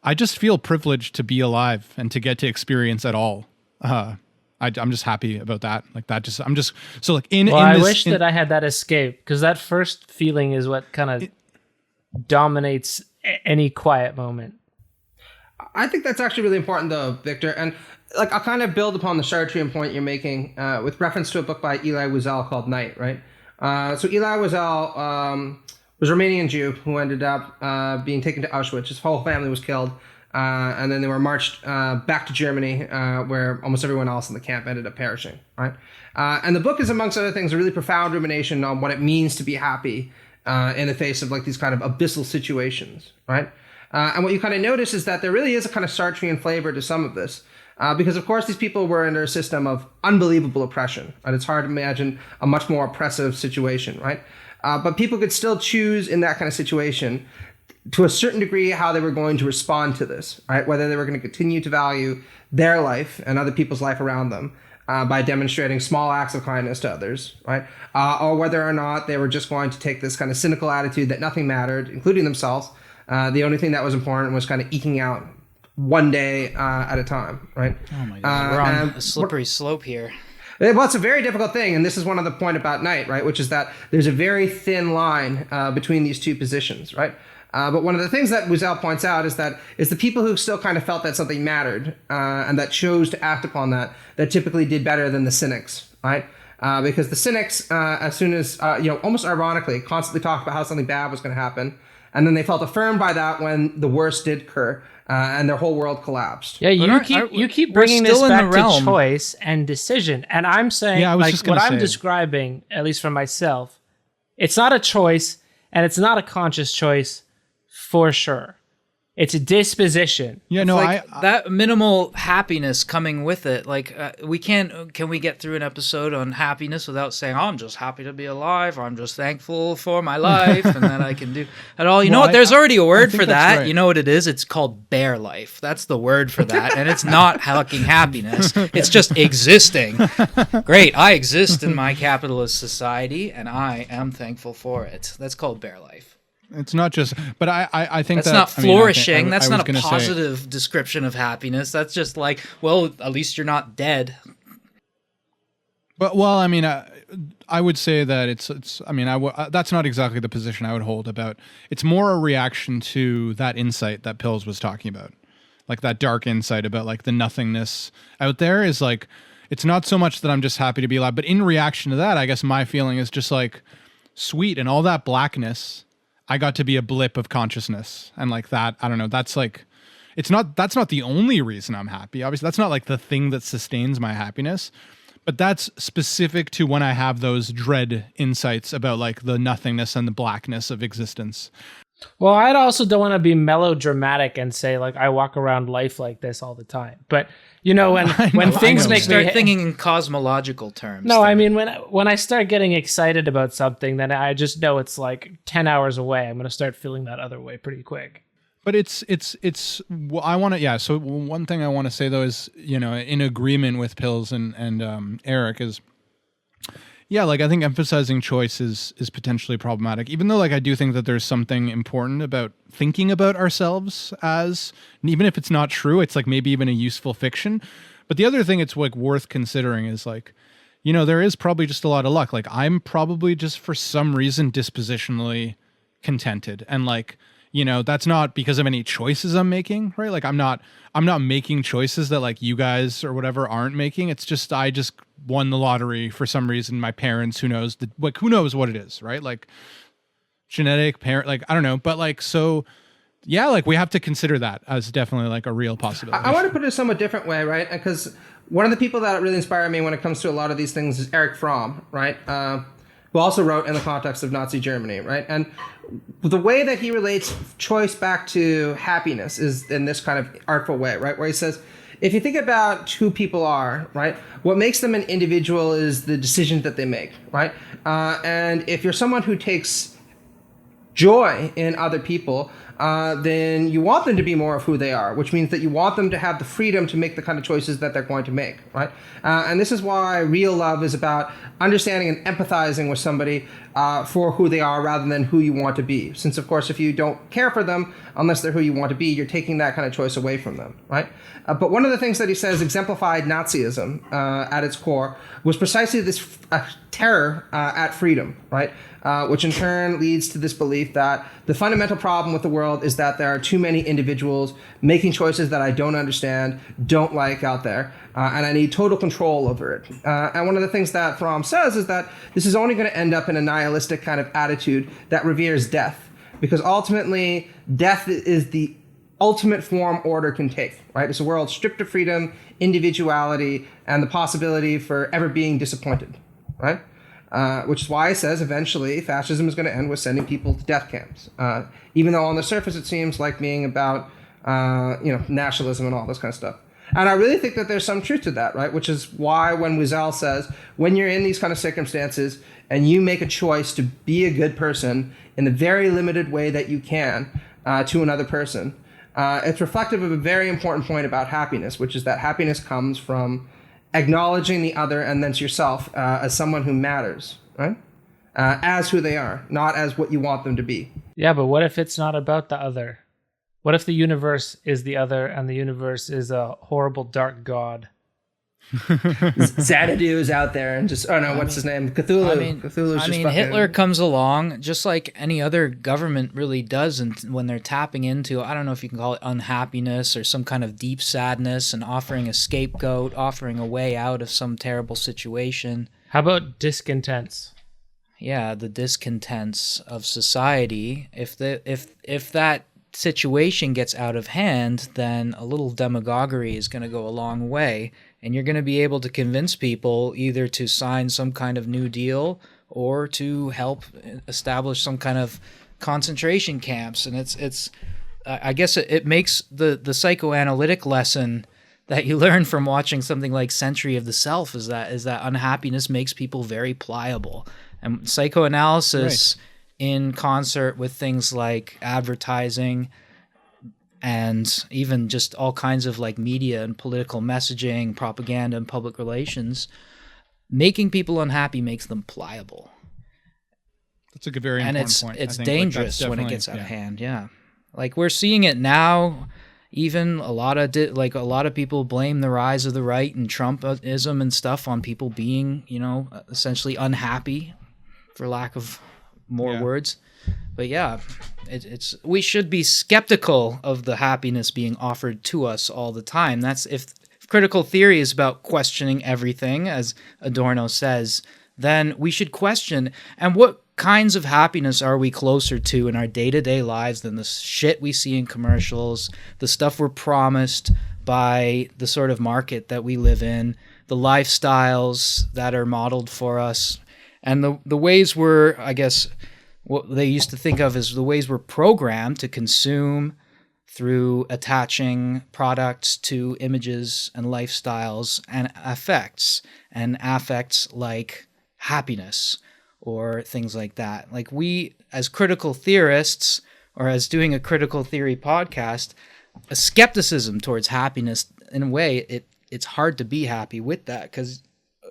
I just feel privileged to be alive and to get to experience at all. I'm just happy about that. Like that, I'm just so like in. Well, in I this, wish that I had that escape, because that first feeling is what kind of dominates any quiet moment. I think that's actually really important, though, Victor. And like I'll kind of build upon the Sartrean point you're making with reference to a book by Elie Wiesel called Night, right? So Elie Wiesel was a Romanian Jew who ended up being taken to Auschwitz. His whole family was killed. And then they were marched back to Germany, where almost everyone else in the camp ended up perishing, right? And the book is, amongst other things, a really profound rumination on what it means to be happy in the face of like these kind of abyssal situations, right? And what you kind of notice is that there really is a kind of Sartrean flavor to some of this. Because, of course, these people were under a system of unbelievable oppression, and it's hard to imagine a much more oppressive situation, right? But people could still choose in that kind of situation to a certain degree how they were going to respond to this, right? Whether they were going to continue to value their life and other people's life around them by demonstrating small acts of kindness to others, right? Or whether or not they were just going to take this kind of cynical attitude that nothing mattered, including themselves. The only thing that was important was kind of eking out one day at a time, right? Oh my God, we're on a slippery slope here. Well, it's a very difficult thing, and this is one of the point about Night, right? Which is that there's a very thin line between these two positions, right? But one of the things that Wiesel points out is that it's the people who still kind of felt that something mattered and that chose to act upon that typically did better than the cynics, right? Because the cynics, as soon as, almost ironically, constantly talked about how something bad was going to happen. And then they felt affirmed by that when the worst did occur and their whole world collapsed. Yeah, you keep bringing this back to choice and decision. And I'm saying, what I'm describing, at least for myself, it's not a choice and it's not a conscious choice for sure. It's a disposition. Yeah, no, that minimal happiness coming with it. Like can we get through an episode on happiness without saying, oh, I'm just happy to be alive, or I'm just thankful for my life and that I can do at all. You know what? There's already a word for that. Right. You know what it is? It's called bare life. That's the word for that. And it's not fucking happiness. It's just existing. Great. I exist in my capitalist society and I am thankful for it. That's called bare life. It's not just, but I think that's not flourishing. That's not a positive description of happiness. That's just like, well, at least you're not dead. But well, I mean, I would say that it's. I mean, that's not exactly the position I would hold about. It's more a reaction to that insight that Pills was talking about, like that dark insight about like the nothingness out there is like. It's not so much that I'm just happy to be alive, but in reaction to that, I guess my feeling is just like, sweet, and all that blackness. I got to be a blip of consciousness, and like that, I don't know, that's like, that's not the only reason I'm happy. Obviously, that's not like the thing that sustains my happiness, but that's specific to when I have those dread insights about like the nothingness and the blackness of existence. Well, I also don't want to be melodramatic and say like I walk around life like this all the time, but when things make me start thinking in cosmological terms. No, I mean when I start getting excited about something, then I just know it's like 10 hours away. I'm going to start feeling that other way pretty quick. But I want to, yeah. So one thing I want to say though is, in agreement with Pills and Eric is, yeah, like I think emphasizing choice is potentially problematic, even though like I do think that there's something important about thinking about ourselves as, even if it's not true, it's like maybe even a useful fiction. But the other thing it's like worth considering is like, there is probably just a lot of luck. Like I'm probably just for some reason dispositionally contented, and like, that's not because of any choices I'm making, right? Like I'm not making choices that like you guys or whatever aren't making. It's just, I just won the lottery for some reason. My parents, who knows what it is, right? Like genetic parent, like, I don't know, but like, so yeah, like we have to consider that as definitely like a real possibility. I want to put it a somewhat different way, right? Because one of the people that really inspire me when it comes to a lot of these things is Erich Fromm, right? Who also wrote in the context of Nazi Germany, right? And the way that he relates choice back to happiness is in this kind of artful way, right? Where he says, if you think about who people are, right, what makes them an individual is the decisions that they make, right? And if you're someone who takes joy in other people, then you want them to be more of who they are, which means that you want them to have the freedom to make the kind of choices that they're going to make, right? And this is why real love is about understanding and empathizing with somebody for who they are rather than who you want to be. Since, of course, if you don't care for them, unless they're who you want to be, you're taking that kind of choice away from them, right? But one of the things that he says exemplified Nazism at its core was precisely this terror at freedom, right? Which in turn leads to this belief that the fundamental problem with the world is that there are too many individuals making choices that I don't understand, don't like out there, and I need total control over it. And one of the things that Fromm says is that this is only going to end up in a nihilistic kind of attitude that reveres death, because ultimately death is the ultimate form order can take, right? It's a world stripped of freedom, individuality, and the possibility for ever being disappointed, right? Which is why he says eventually fascism is going to end with sending people to death camps, even though on the surface it seems like being about nationalism and all this kind of stuff. And I really think that there's some truth to that, right? Which is why when Wiesel says, when you're in these kind of circumstances and you make a choice to be a good person in the very limited way that you can to another person, it's reflective of a very important point about happiness, which is that happiness comes from acknowledging the other and then to yourself as someone who matters, right? As who they are, not as what you want them to be. Yeah, but what if it's not about the other? What if the universe is the other and the universe is a horrible dark god? Xanadu is out there and just, his name? Cthulhu. Cthulhu's just fucking... Hitler comes along just like any other government really does, and when they're tapping into, I don't know if you can call it unhappiness or some kind of deep sadness, and offering a scapegoat, offering a way out of some terrible situation. How about discontents? Yeah, the discontents of society. If that situation gets out of hand, then a little demagoguery is going to go a long way, and you're going to be able to convince people either to sign some kind of New Deal or to help establish some kind of concentration camps. And it's I guess it makes the psychoanalytic lesson that you learn from watching something like Century of the Self is that unhappiness makes people very pliable. And psychoanalysis, right, in concert with things like advertising and even just all kinds of like media and political messaging, propaganda and public relations, making people unhappy makes them pliable. That's a very important point. And it's dangerous when it gets out of hand. Yeah. Like we're seeing it now. Even a lot of people blame the rise of the right and Trumpism and stuff on people being, essentially unhappy, for lack of more words. But yeah, it's we should be skeptical of the happiness being offered to us all the time. That's if critical theory is about questioning everything, as Adorno says, then we should question, and what kinds of happiness are we closer to in our day-to-day lives than the shit we see in commercials, the stuff we're promised by the sort of market that we live in, the lifestyles that are modeled for us, and the ways we're, I guess, what they used to think of as the ways we're programmed to consume through attaching products to images and lifestyles and affects like happiness or things like that. Like we, as critical theorists, or as doing a critical theory podcast, a skepticism towards happiness, in a way, it's hard to be happy with that, because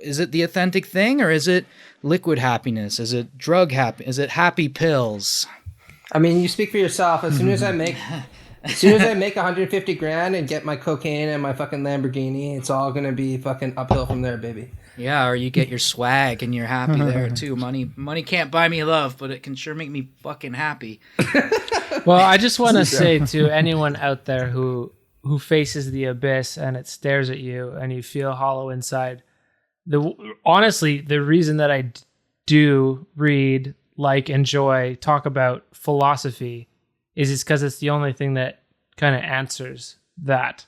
is it the authentic thing, or is it liquid happiness? Is it drug happy? Is it happy pills? I mean, you speak for yourself. As soon as I make As soon as I make 150 grand and get my cocaine and my fucking Lamborghini, it's all gonna be fucking uphill from there, baby. Yeah, or you get your swag and you're happy there too. Money can't buy me love, but it can sure make me fucking happy. Well, I just want to say to anyone out there who faces the abyss and it stares at you and you feel hollow inside, honestly, the reason that I do read, like, enjoy, talk about philosophy is because it's the only thing that kind of answers that.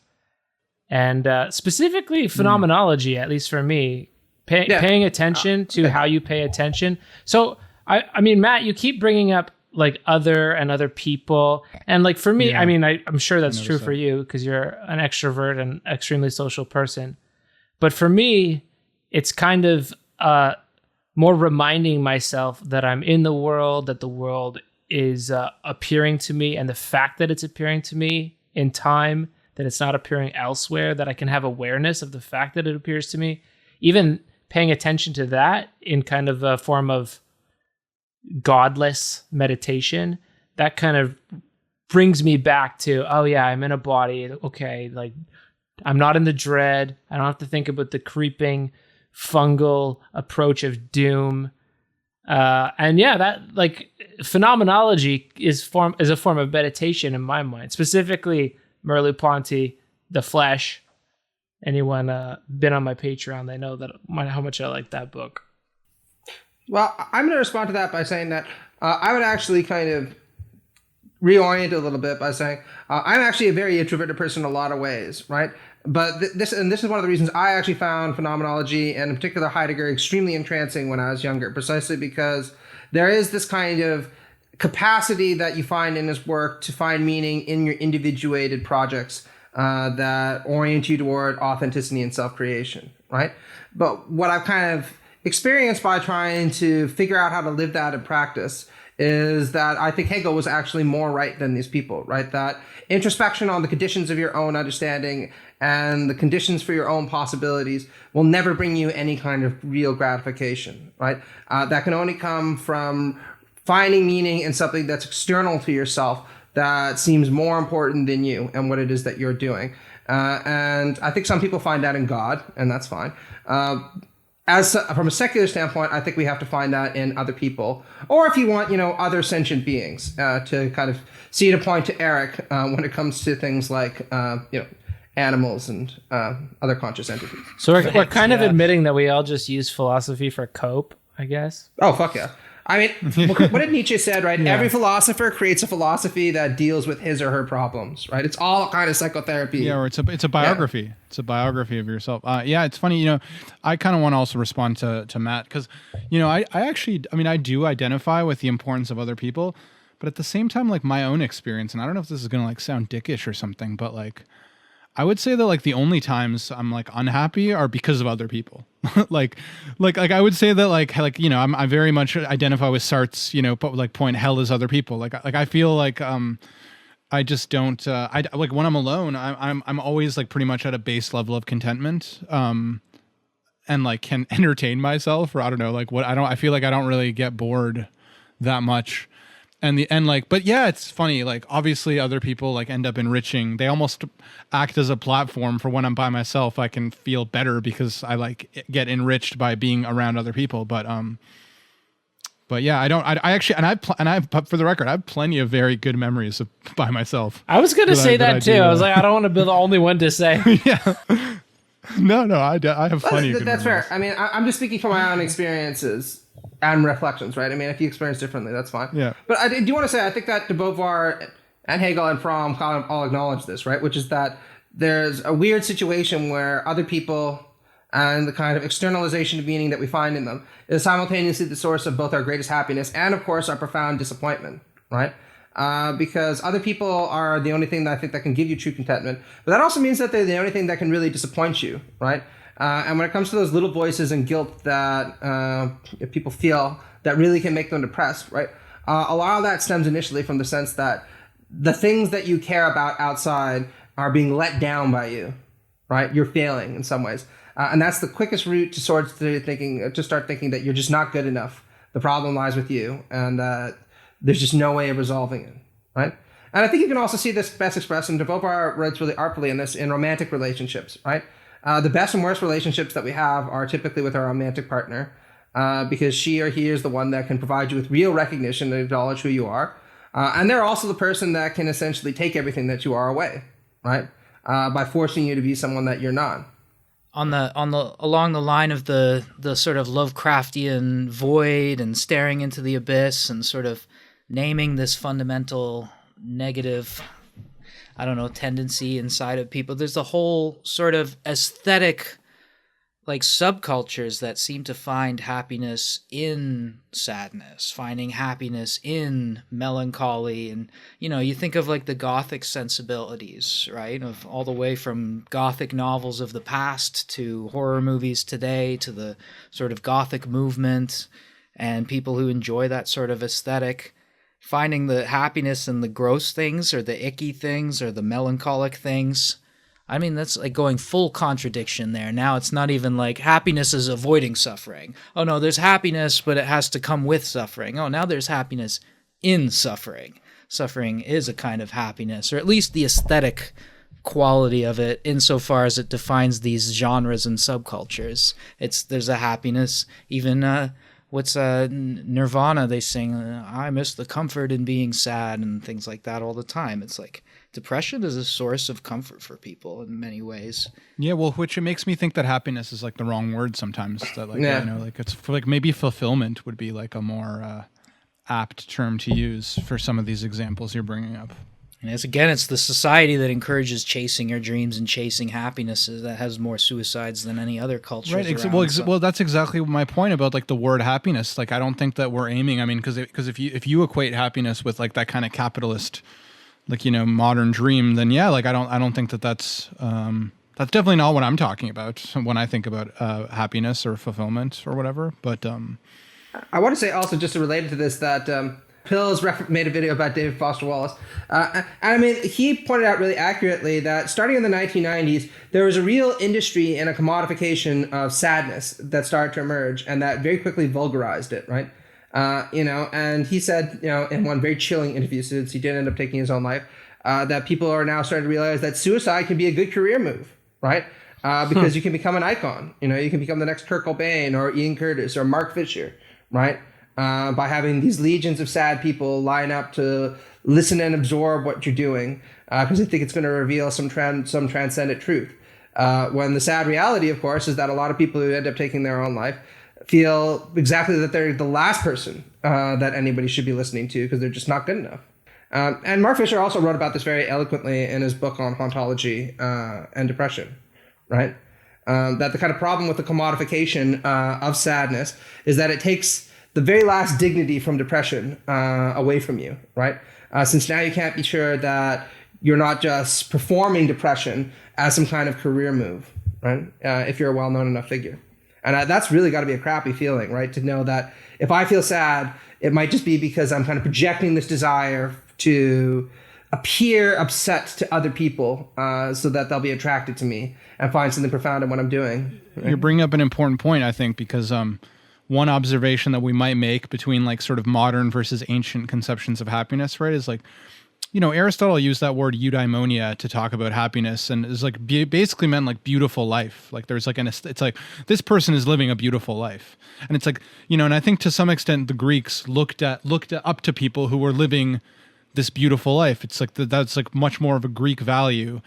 And specifically phenomenology, at least for me, paying attention to how you pay attention. So, I mean, Matt, you keep bringing up like other people. And like for me, I mean, I'm sure that's true for you because you're an extrovert and extremely social person. But for me, it's kind of more reminding myself that I'm in the world, that the world is appearing to me, and the fact that it's appearing to me in time, that it's not appearing elsewhere, that I can have awareness of the fact that it appears to me, even paying attention to that in kind of a form of godless meditation, that kind of brings me back to, oh yeah, I'm in a body. Okay, like I'm not in the dread. I don't have to think about the creeping fungal approach of doom. And yeah, that like phenomenology is a form of meditation in my mind, specifically Merleau-Ponty, The Flesh. Anyone been on my Patreon, they know that how much I like that book. Well, I'm going to respond to that by saying that I would actually kind of reorient a little bit by saying I'm actually a very introverted person in a lot of ways, right? But this is one of the reasons I actually found phenomenology, and in particular Heidegger, extremely entrancing when I was younger, precisely because there is this kind of capacity that you find in his work to find meaning in your individuated projects that orient you toward authenticity and self-creation, right? But what I've kind of experienced by trying to figure out how to live that in practice is that I think Hegel was actually more right than these people, right? That introspection on the conditions of your own understanding and the conditions for your own possibilities will never bring you any kind of real gratification, right? That can only come from finding meaning in something that's external to yourself that seems more important than you and what it is that you're doing. And I think some people find that in God, and that's fine. From a secular standpoint, I think we have to find that in other people, or if you want, other sentient beings, to kind of see to point to Eric when it comes to things like, animals and other conscious entities. So we're kind of admitting that we all just use philosophy for cope, I guess. Oh, fuck yeah. I mean, what did Nietzsche said, right? Yeah. Every philosopher creates a philosophy that deals with his or her problems, right? It's all kind of psychotherapy. Yeah, or it's a biography. Yeah. It's a biography of yourself. Yeah, it's funny, I kind of want to also respond to Matt because, I do identify with the importance of other people, but at the same time, like my own experience, and I don't know if this is going to like sound dickish or something, but like, I would say that like the only times I'm like unhappy are because of other people. like I would say that I very much identify with Sartre's, but like point hell is other people. Like I feel like I just don't I like when I'm alone I'm always like pretty much at a base level of contentment and like can entertain myself, or I don't know, like I feel like I don't really get bored that much. But yeah, it's funny. Like obviously other people like end up enriching. They almost act as a platform for when I'm by myself. I can feel better because I like get enriched by being around other people. But yeah, I have for the record, I have plenty of very good memories of by myself. I was going to say that too. I was like, I don't want to be the only one to say. Yeah. No, I have plenty of good That's memories. fair. I mean, I'm just speaking from my own experiences and reflections, right? I mean, if you experience differently, that's fine. Yeah. But I do want to say, I think that de Beauvoir and Hegel and Fromm kind of all acknowledge this, right? Which is that there's a weird situation where other people and the kind of externalization of meaning that we find in them is simultaneously the source of both our greatest happiness and, of course, our profound disappointment, right? Because other people are the only thing that I think that can give you true contentment. But that also means that they're the only thing that can really disappoint you, right? And when it comes to those little voices and guilt that people feel that really can make them depressed, right? A lot of that stems initially from the sense that the things that you care about outside are being let down by you, right? You're failing in some ways. And that's the quickest route to start thinking that you're just not good enough. The problem lies with you, and there's just no way of resolving it, right? And I think you can also see this best expressed, and de Beauvoir writes really artfully in this, in romantic relationships, right? The best and worst relationships that we have are typically with our romantic partner, because she or he is the one that can provide you with real recognition and acknowledge who you are. And they're also the person that can essentially take everything that you are away, right? By forcing you to be someone that you're not. Along the line of the sort of Lovecraftian void and staring into the abyss and sort of naming this fundamental negative, I don't know, tendency inside of people. There's a whole sort of aesthetic, like, subcultures that seem to find happiness in sadness, finding happiness in melancholy. And, you know, you think of like the Gothic sensibilities, right? Of all the way from Gothic novels of the past to horror movies today to the sort of Gothic movement and people who enjoy that sort of aesthetic, finding the happiness in the gross things or the icky things or the melancholic things. I mean, that's like going full contradiction there. Now it's not even like happiness is avoiding suffering. Oh no, there's happiness, but it has to come with suffering. Oh, now there's happiness in suffering. Suffering is a kind of happiness, or at least the aesthetic quality of it insofar as it defines these genres and subcultures. There's a happiness. Even Nirvana, they sing, I miss the comfort in being sad and things like that all the time. It's like depression is a source of comfort for people in many ways. Yeah, well, which it makes me think that happiness is like the wrong word sometimes. That like, you know, like it's like maybe fulfillment would be like a more apt term to use for some of these examples you're bringing up. And it's the society that encourages chasing your dreams and chasing happiness that has more suicides than any other culture. Right. Well, that's exactly my point about like the word happiness. Like, I don't think that we're aiming. I mean, because if you equate happiness with like that kind of capitalist, like, you know, modern dream, then yeah, like I don't think that's definitely not what I'm talking about when I think about happiness or fulfillment or whatever. But I want to say also, just related to this, that Pills made a video about David Foster Wallace. And I mean, he pointed out really accurately that starting in the 1990s, there was a real industry and a commodification of sadness that started to emerge, and that very quickly vulgarized it, right? You know, and he said, you know, in one very chilling interview, since he did end up taking his own life, that people are now starting to realize that suicide can be a good career move, right? Because you can become an icon. You know, you can become the next Kurt Cobain or Ian Curtis or Mark Fisher, right? By having these legions of sad people line up to listen and absorb what you're doing, because they think it's going to reveal some transcendent truth. When the sad reality, of course, is that a lot of people who end up taking their own life feel exactly that they're the last person that anybody should be listening to, because they're just not good enough. And Mark Fisher also wrote about this very eloquently in his book on hauntology and depression, right? That the kind of problem with the commodification of sadness is that it takes the very last dignity from depression away from you, right? Since now you can't be sure that you're not just performing depression as some kind of career move, right? If you're a well-known enough figure. And that's really got to be a crappy feeling, right? To know that if I feel sad, it might just be because I'm kind of projecting this desire to appear upset to other people so that they'll be attracted to me and find something profound in what I'm doing. Right? You're bringing up an important point, I think, because one observation that we might make between like sort of modern versus ancient conceptions of happiness, right, is like, you know, Aristotle used that word eudaimonia to talk about happiness, and is like basically meant like beautiful life. Like there's like it's like this person is living a beautiful life, and it's like, you know, and I think to some extent the Greeks looked up to people who were living this beautiful life. It's like that's like much more of a Greek value.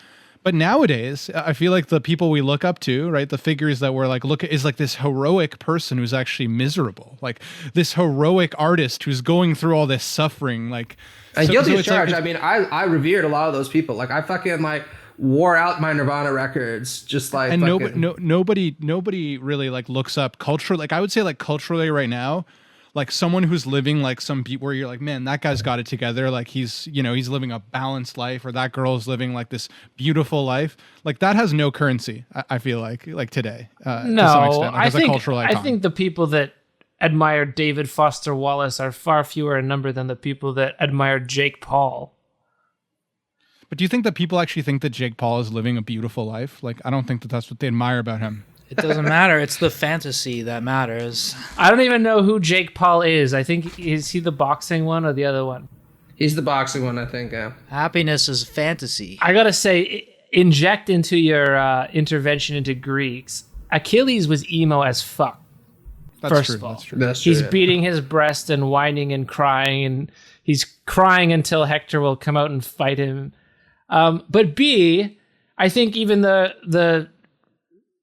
But nowadays, I feel like the people we look up to, right, the figures that we're like, look at, is like this heroic person who's actually miserable, like this heroic artist who's going through all this suffering, like. And guilty as charged. Like, I mean, I revered a lot of those people. Like I fucking like wore out my Nirvana records, just like. And nobody really like looks up culturally. Like I would say, like culturally right now, like someone who's living like some beat where you're like, man, that guy's got it together. Like he's living a balanced life, or that girl's living like this beautiful life. Like that has no currency. I feel like today. To some extent, like, I think the people that admire David Foster Wallace are far fewer in number than the people that admire Jake Paul. But do you think that people actually think that Jake Paul is living a beautiful life? Like I don't think that that's what they admire about him. It doesn't matter. It's the fantasy that matters. I don't even know who Jake Paul is. I think, is he the boxing one or the other one? He's the boxing one, I think. Yeah. Happiness is fantasy. I gotta say, inject into your intervention into Greeks. Achilles was emo as fuck. That's First true. of all, That's true. That's true. he's yeah. beating his breast and whining and crying, and he's crying until Hector will come out and fight him. But B, I think even the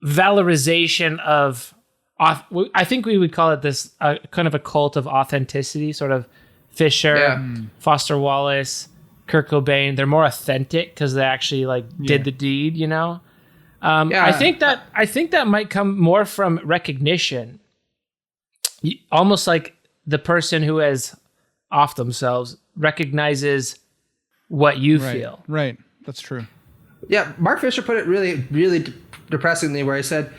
valorization of, I think we would call it this kind of a cult of authenticity, sort of Fisher, Yeah. Foster Wallace, Kurt Cobain. They're more authentic because they actually did the deed, you know? Yeah. I think that might come more from recognition. Almost like the person who has off themselves recognizes what you feel. Right. That's true. Yeah, Mark Fisher put it really, really depressingly, where he said,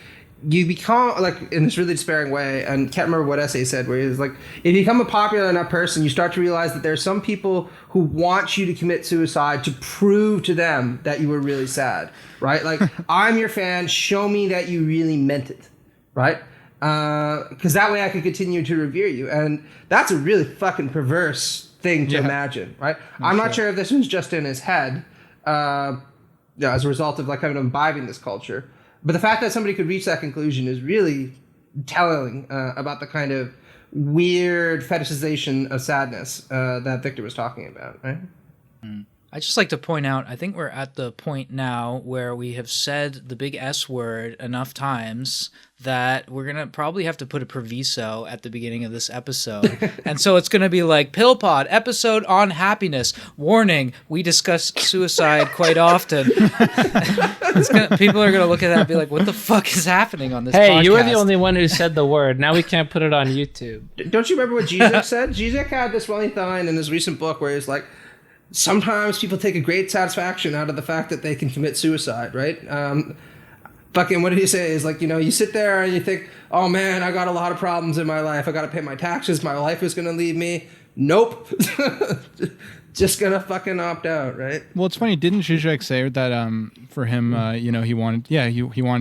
you become, like, in this really despairing way, and can't remember what essay he said, where he was like, if you become a popular enough person, you start to realize that there are some people who want you to commit suicide to prove to them that you were really sad, right? Like, I'm your fan, show me that you really meant it, right? Because that way I could continue to revere you. And that's a really fucking perverse thing to imagine, right? I'm not sure if this was just in his head, as a result of like kind of imbibing this culture. But the fact that somebody could reach that conclusion is really telling about the kind of weird fetishization of sadness that Victor was talking about, right? I'd just like to point out, I think we're at the point now where we have said the big S word enough times that we're going to probably have to put a proviso at the beginning of this episode. And so it's going to be like, Pill Pod, episode on happiness. Warning, we discuss suicide quite often. People are going to look at that and be like, what the fuck is happening on this podcast? Hey, you were the only one who said the word. Now we can't put it on YouTube. Don't you remember what Zizek said? Zizek had this funny line in his recent book where he's like, sometimes people take a great satisfaction out of the fact that they can commit suicide, right? Fucking, what did he say? Is like, you know, you sit there and you think, oh man, I got a lot of problems in my life. I got to pay my taxes. My life is going to leave me. Nope. Just going to fucking opt out, right? Well, it's funny. Didn't Zizek say that for him, you know, he wanted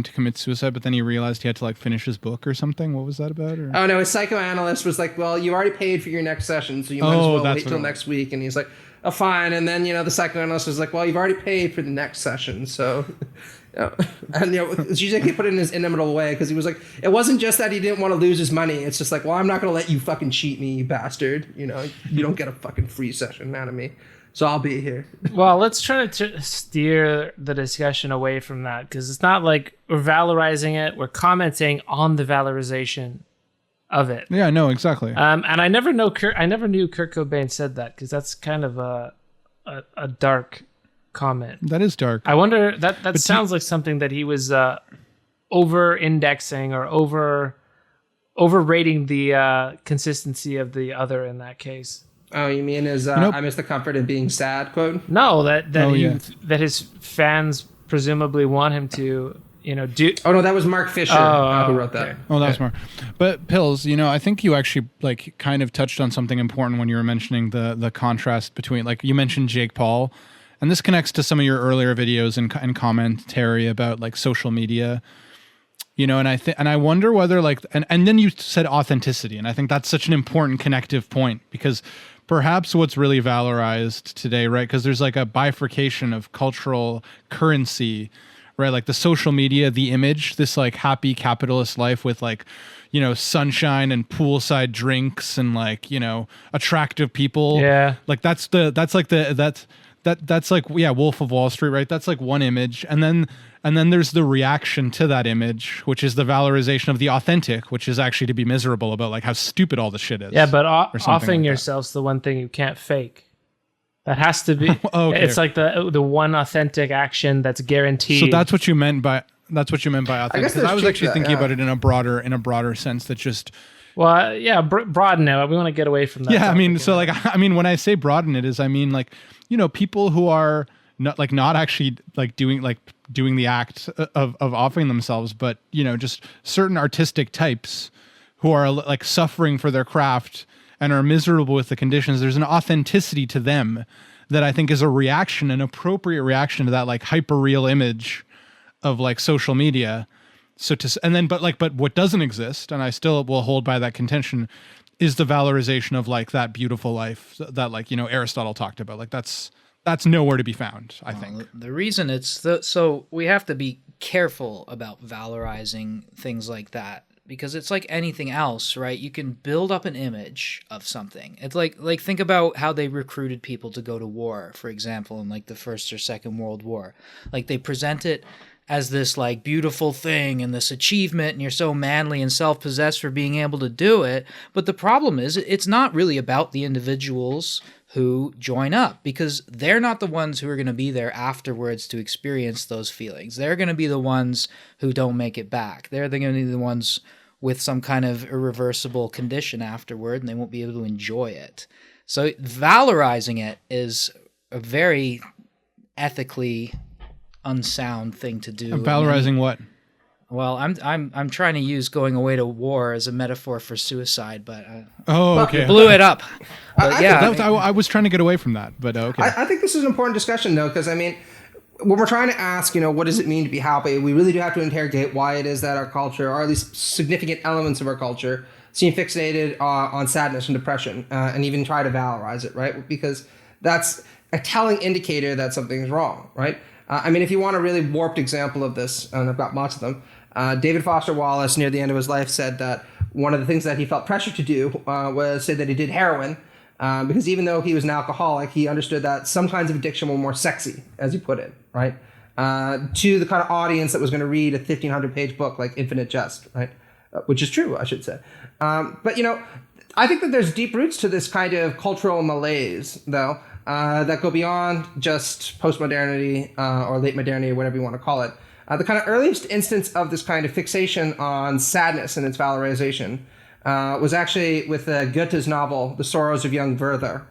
to commit suicide, but then he realized he had to like finish his book or something? What was that about? Or? Oh no, his psychoanalyst was like, well, you already paid for your next session, so you might as well wait till next week. And he's like, oh, fine. And then, you know, the psychoanalyst was like, well, you've already paid for the next session, so... And, you know, Zizek, he put it in his inimitable way, because he was like, it wasn't just that he didn't want to lose his money. It's just like, well, I'm not going to let you fucking cheat me, you bastard. You know, you don't get a fucking free session out of me. So I'll be here. Well, let's try to steer the discussion away from that, because it's not like we're valorizing it. We're commenting on the valorization of it. Yeah, no, exactly. And I never knew Kurt Cobain said that, because that's kind of a dark comment. That is dark. I wonder, that sounds like something that he was over-indexing or overrating the consistency of the other in that case. Oh, you mean his I miss the comfort in being sad quote? No, that his fans presumably want him to, you know, do. Oh no, that was Mark Fisher who wrote that. Oh, that's smart. But Pills, you know, I think you actually like kind of touched on something important when you were mentioning the contrast between, like, you mentioned Jake Paul, and this connects to some of your earlier videos and commentary about like social media. You know, and I wonder whether like, and then you said authenticity, and I think that's such an important connective point, because perhaps what's really valorized today, right? Because there's like a bifurcation of cultural currency, right? Like the social media, the image, this like happy capitalist life with like, you know, sunshine and poolside drinks and like, you know, attractive people. Yeah. Like that's like, yeah, Wolf of Wall Street, right? That's like one image. And then there's the reaction to that image, which is the valorization of the authentic, which is actually to be miserable about like how stupid all the shit is. Yeah, but offing like yourself's the one thing you can't fake. That has to be. Okay. It's like the one authentic action that's guaranteed. So that's what you meant by authentic. guess Because I was there's actually truth to thinking that, about it in a broader sense that just. Well, yeah, broaden it. We want to get away from that. Yeah, I mean, topic, so like, I mean, when I say broaden it, I mean like, you know, people who are not actually like doing the act of offering themselves, but, you know, just certain artistic types who are like suffering for their craft and are miserable with the conditions. There's an authenticity to them that I think is a reaction, an appropriate reaction to that like hyper real image of like social media. So but what doesn't exist, and I still will hold by that contention, is the valorization of like that beautiful life that like, Aristotle talked about. Like that's nowhere to be found, I think. The reason so we have to be careful about valorizing things like that, because it's like anything else, right? You can build up an image of something. It's like think about how they recruited people to go to war, for example, in like the First or Second World War. Like they present it as this like beautiful thing and this achievement, and you're so manly and self-possessed for being able to do it. But the problem is it's not really about the individuals who join up, because they're not the ones who are going to be there afterwards to experience those feelings. They're going to be the ones who don't make it back. They're going to be the ones with some kind of irreversible condition afterward, and they won't be able to enjoy it. So valorizing it is a very ethically unsound thing to do. Valorizing what? Well, I'm trying to use going away to war as a metaphor for suicide, but okay. Blew it up. But I was trying to get away from that, but okay. I think this is an important discussion, though, because I mean, when we're trying to ask, what does it mean to be happy, we really do have to interrogate why it is that our culture, or at least significant elements of our culture, seem fixated on sadness and depression, and even try to valorize it, right? Because that's a telling indicator that something's wrong, right? I mean, if you want a really warped example of this, and I've got lots of them, David Foster Wallace, near the end of his life, said that one of the things that he felt pressure to do was say that he did heroin, because even though he was an alcoholic, he understood that some kinds of addiction were more sexy, as he put it, right? To the kind of audience that was going to read a 1,500-page book like Infinite Jest, right? Which is true, I should say. But, I think that there's deep roots to this kind of cultural malaise, though, that go beyond just postmodernity or late modernity, or whatever you want to call it. The kind of earliest instance of this kind of fixation on sadness and its valorization was actually with Goethe's novel, The Sorrows of Young Werther.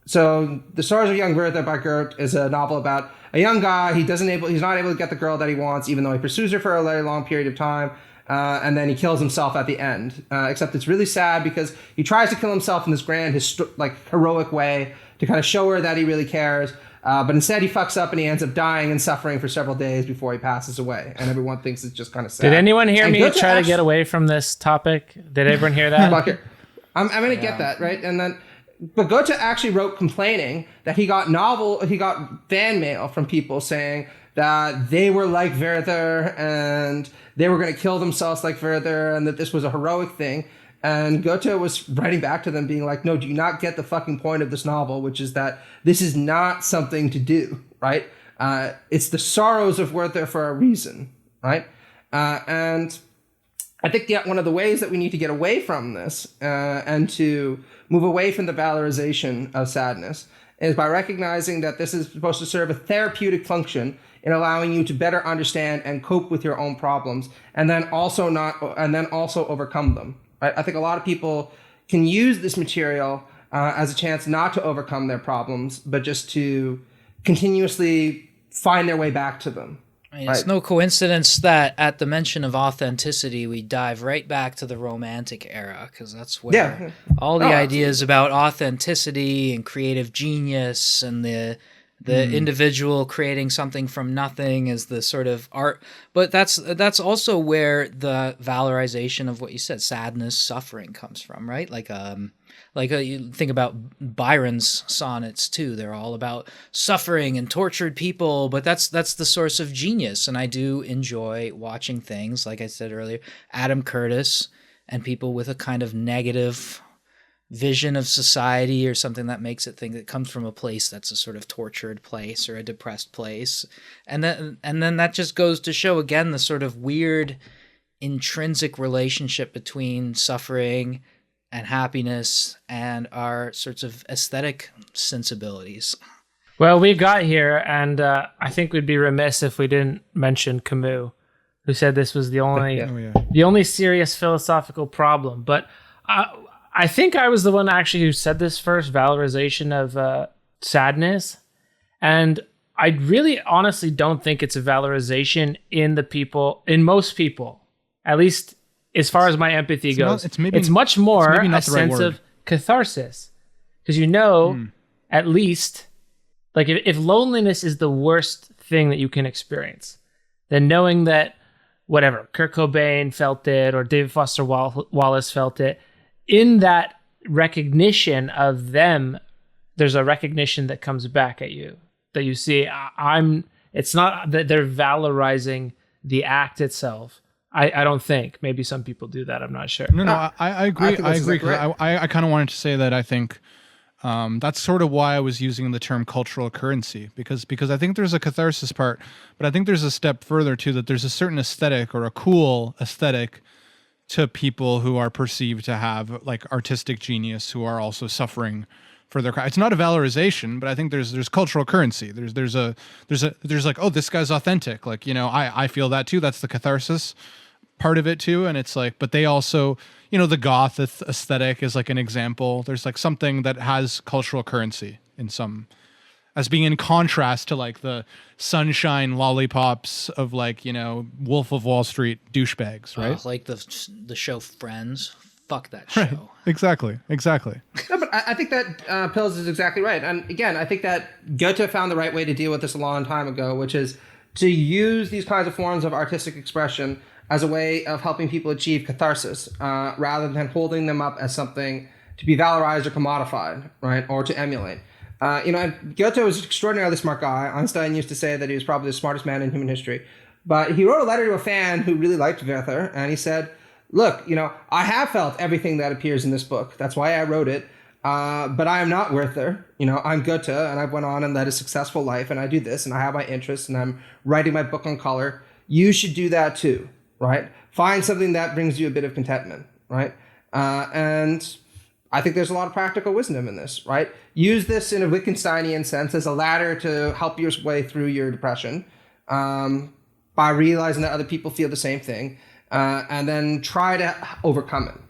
So The Sorrows of Young Werther by Goethe is a novel about a young guy. He's not able to get the girl that he wants, even though he pursues her for a very long period of time. And then he kills himself at the end. Except it's really sad because he tries to kill himself in this grand, heroic way to kind of show her that he really cares. But instead he fucks up and he ends up dying and suffering for several days before he passes away. And everyone thinks it's just kind of sad. Did anyone hear me try to get away from this topic? Did everyone hear that? I'm going to get that, right? And then, but Goethe actually wrote complaining that he got fan mail from people saying that they were like Werther and they were going to kill themselves like Werther, and that this was a heroic thing. And Goethe was writing back to them being like, no, do you not get the fucking point of this novel, which is that this is not something to do, right? It's the sorrows of Werther for a reason, right? And I think one of the ways that we need to get away from this and to move away from the valorization of sadness is by recognizing that this is supposed to serve a therapeutic function in allowing you to better understand and cope with your own problems, and then also overcome them. Right? I think a lot of people can use this material as a chance not to overcome their problems, but just to continuously find their way back to them. It's no coincidence that at the mention of authenticity, we dive right back to the Romantic era, because that's where all the ideas about authenticity and creative genius and the individual creating something from nothing is the sort of art. But that's also where the valorization of what you said, sadness, suffering, comes from, right? You think about Byron's sonnets too. They're all about suffering and tortured people, but that's the source of genius. And I do enjoy watching things, like I said earlier, Adam Curtis and people with a kind of negative vision of society or something that makes it think that comes from a place that's a sort of tortured place or a depressed place. And then that just goes to show again the sort of weird intrinsic relationship between suffering and happiness and our sorts of aesthetic sensibilities. Well, we got here, and I think we'd be remiss if we didn't mention Camus, who said this was the only serious philosophical problem. But I think I was the one actually who said this first, valorization of sadness. And I really honestly don't think it's a valorization in most people, at least as far as my empathy goes. It's much more a sense of catharsis. Because at least, like if loneliness is the worst thing that you can experience, then knowing that whatever, Kurt Cobain felt it or David Foster Wallace felt it, in that recognition of them, there's a recognition that comes back at you, that you see, it's not that they're valorizing the act itself. I don't think. Maybe some people do that. I'm not sure. No, I agree. I agree. I kind of wanted to say that I think that's sort of why I was using the term cultural currency, because I think there's a catharsis part, but I think there's a step further too, that there's a certain aesthetic or a cool aesthetic to people who are perceived to have like artistic genius, who are also suffering for their craft. It's not a valorization, but I think there's cultural currency. There's like, oh, this guy's authentic. Like, you know, I feel that too. That's the catharsis part of it too. And it's like, but they also, you know, the goth aesthetic is like an example. There's like something that has cultural currency in some, as being in contrast to like the sunshine lollipops of like, you know, Wolf of Wall Street douchebags, right? Like the show Friends. Fuck that show. Right. Exactly. No, but I think that Pills is exactly right. And again, I think that Goethe found the right way to deal with this a long time ago, which is to use these kinds of forms of artistic expression as a way of helping people achieve catharsis, rather than holding them up as something to be valorized or commodified, right, or to emulate. You know, Goethe was an extraordinarily smart guy. Einstein used to say that he was probably the smartest man in human history. But he wrote a letter to a fan who really liked Werther, and he said, look, you know, I have felt everything that appears in this book. That's why I wrote it. But I am not Werther. You know, I'm Goethe, and I've went on and led a successful life, and I do this, and I have my interests, and I'm writing my book on color. You should do that too, right? Find something that brings you a bit of contentment, right? And I think there's a lot of practical wisdom in this, right? Use this in a Wittgensteinian sense as a ladder to help your way through your depression, by realizing that other people feel the same thing, and then try to overcome it,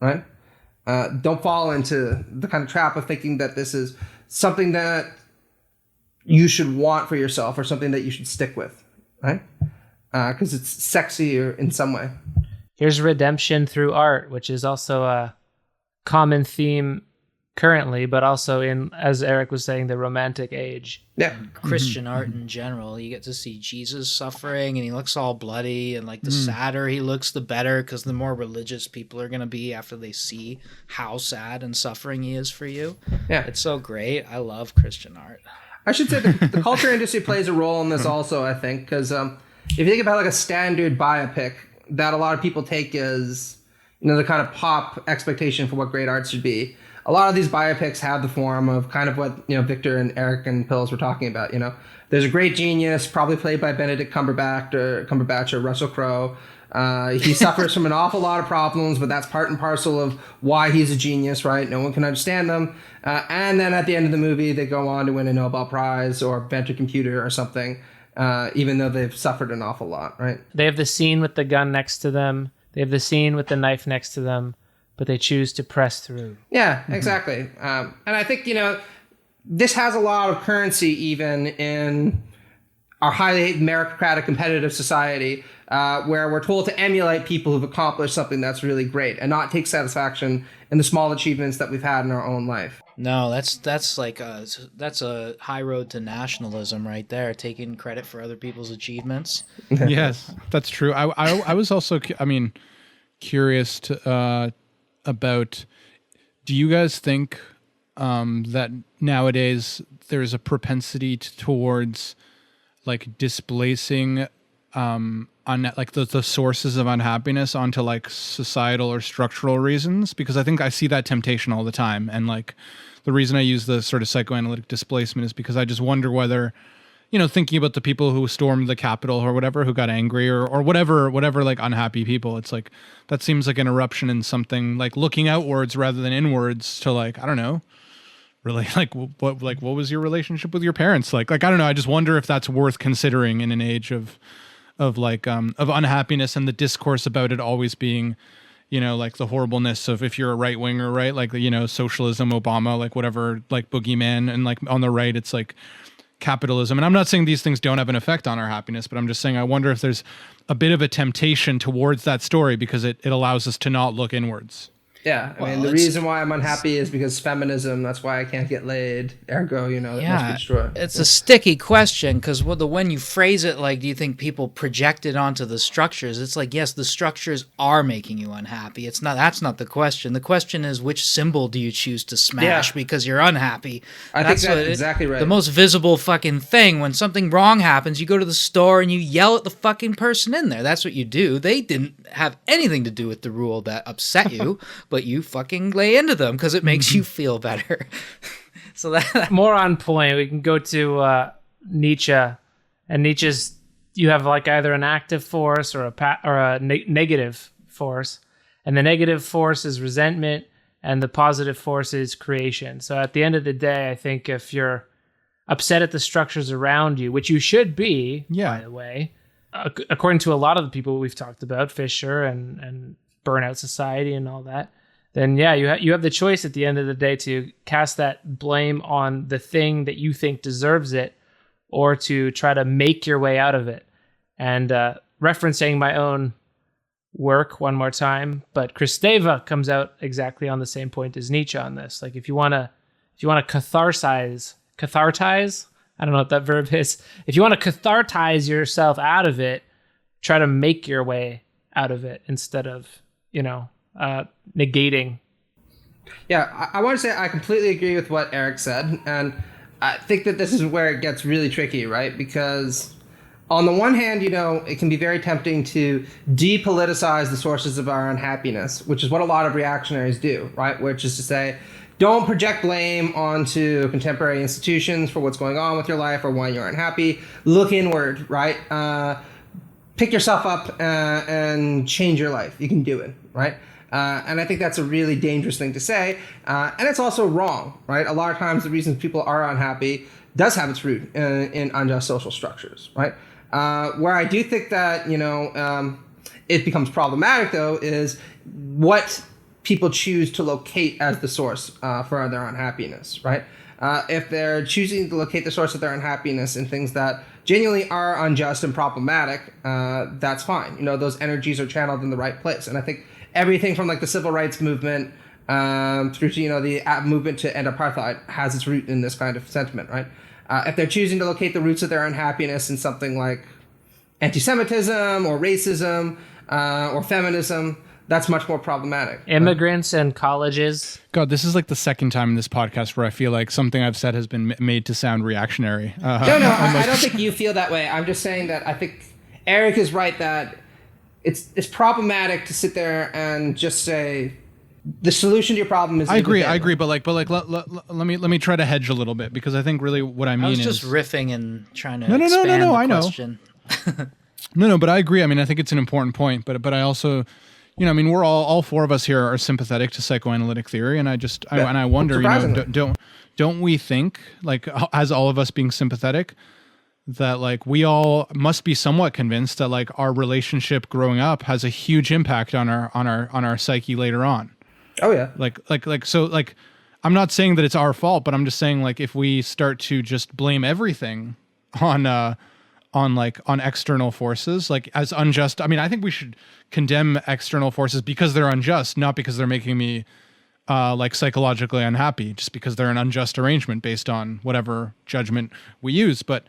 right? Don't fall into the kind of trap of thinking that this is something that you should want for yourself or something that you should stick with, right? Because it's sexy in some way. Here's redemption through art, which is also a common theme currently, but also in, as Eric was saying, the Romantic age. Yeah. Christian art in general. You get to see Jesus suffering, and he looks all bloody, and like the sadder he looks, the better, because the more religious people are going to be after they see how sad and suffering he is for you. Yeah. It's so great. I love Christian art. I should say the culture industry plays a role in this also, I think, because if you think about like a standard biopic that a lot of people take as, you know, the kind of pop expectation for what great art should be, a lot of these biopics have the form of kind of what, you know, Victor and Eric and Pills were talking about. You know, there's a great genius, probably played by Benedict Cumberbatch or Russell Crowe. He suffers from an awful lot of problems, but that's part and parcel of why he's a genius, right? No one can understand them. And then at the end of the movie, they go on to win a Nobel Prize or invent a computer or something, even though they've suffered an awful lot, right? They have the scene with the gun next to them. They have the scene with the knife next to them, but they choose to press through. Yeah, exactly. And I think, you know, this has a lot of currency even in our highly meritocratic competitive society, where we're told to emulate people who've accomplished something that's really great and not take satisfaction in the small achievements that we've had in our own life. No, that's like that's a high road to nationalism right there, taking credit for other people's achievements. Yes, that's true. I was also, curious about, do you guys think that nowadays there's a propensity towards like displacing like the sources of unhappiness onto like societal or structural reasons? Because I think I see that temptation all the time, and like the reason I use the sort of psychoanalytic displacement is because I just wonder whether, you know, thinking about the people who stormed the Capitol or whatever, who got angry or whatever, like unhappy people, it's like, that seems like an eruption in something, like looking outwards rather than inwards to, like, I don't know, really, like what was your relationship with your parents? Like, I don't know. I just wonder if that's worth considering in an age of unhappiness and the discourse about it always being, you know, like the horribleness of if you're a right winger, right? Like, you know, socialism, Obama, like whatever, like boogeyman, and like on the right, it's like capitalism. And I'm not saying these things don't have an effect on our happiness, but I'm just saying I wonder if there's a bit of a temptation towards that story because it allows us to not look inwards. Yeah, I mean, the reason why I'm unhappy is because feminism. That's why I can't get laid. Ergo, that must be destroyed. It's a sticky question because when you phrase it like, do you think people project it onto the structures? It's like, yes, the structures are making you unhappy. It's not. That's not the question. The question is, which symbol do you choose to smash because you're unhappy? I think that's exactly right. The most visible fucking thing, when something wrong happens, you go to the store and you yell at the fucking person in there. That's what you do. They didn't have anything to do with the rule that upset you. But you fucking lay into them because it makes you feel better. So that more on point. We can go to Nietzsche, and Nietzsche's you have like either an active force or a negative force, and the negative force is resentment, and the positive force is creation. So at the end of the day, I think if you're upset at the structures around you, which you should be, by the way, according to a lot of the people we've talked about, Fisher and Burnout Society and all that, then you have the choice at the end of the day to cast that blame on the thing that you think deserves it, or to try to make your way out of it. And referencing my own work one more time, but Kristeva comes out exactly on the same point as Nietzsche on this. Like if you want to cathartize, I don't know what that verb is. If you want to cathartize yourself out of it, try to make your way out of it instead of, negating. Yeah, I want to say I completely agree with what Eric said, and I think that this is where it gets really tricky, right? Because on the one hand, it can be very tempting to depoliticize the sources of our unhappiness, which is what a lot of reactionaries do, right? Which is to say, don't project blame onto contemporary institutions for what's going on with your life or why you're unhappy. Look inward, right? Pick yourself up and change your life. You can do it, right? And I think that's a really dangerous thing to say. And it's also wrong, right? A lot of times the reasons people are unhappy does have its root in unjust social structures, right? Where I do think that, it becomes problematic, though, is what people choose to locate as the source for their unhappiness, right? If they're choosing to locate the source of their unhappiness in things that genuinely are unjust and problematic, that's fine. Those energies are channeled in the right place. And I think everything from like the civil rights movement through to, the movement to end apartheid has its root in this kind of sentiment, right? If they're choosing to locate the roots of their unhappiness in something like anti-Semitism or racism or feminism, that's much more problematic. Immigrants and colleges. God, this is like the second time in this podcast where I feel like something I've said has been made to sound reactionary. No, I don't think you feel that way. I'm just saying that I think Eric is right that it's problematic to sit there and just say the solution to your problem is. I agree, but let me try to hedge a little bit, because I think really what I mean is I was just riffing and trying to No, expand the I know. question. No, but I agree. I mean, I think it's an important point, but I also, we're all four of us here are sympathetic to psychoanalytic theory, and I wonder, don't we think, like, as all of us being sympathetic, that like we all must be somewhat convinced that like our relationship growing up has a huge impact on our psyche later on. Oh yeah. So I'm not saying that it's our fault, but I'm just saying, like, if we start to just blame everything on external forces, like as unjust. I mean, I think we should condemn external forces because they're unjust, not because they're making me like psychologically unhappy, just because they're an unjust arrangement based on whatever judgment we use. But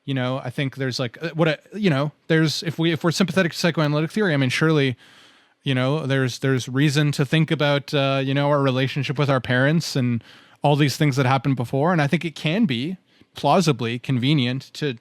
I think there's like if we're sympathetic to psychoanalytic theory, I mean, surely there's reason to think about our relationship with our parents and all these things that happened before, and I think it can be plausibly convenient to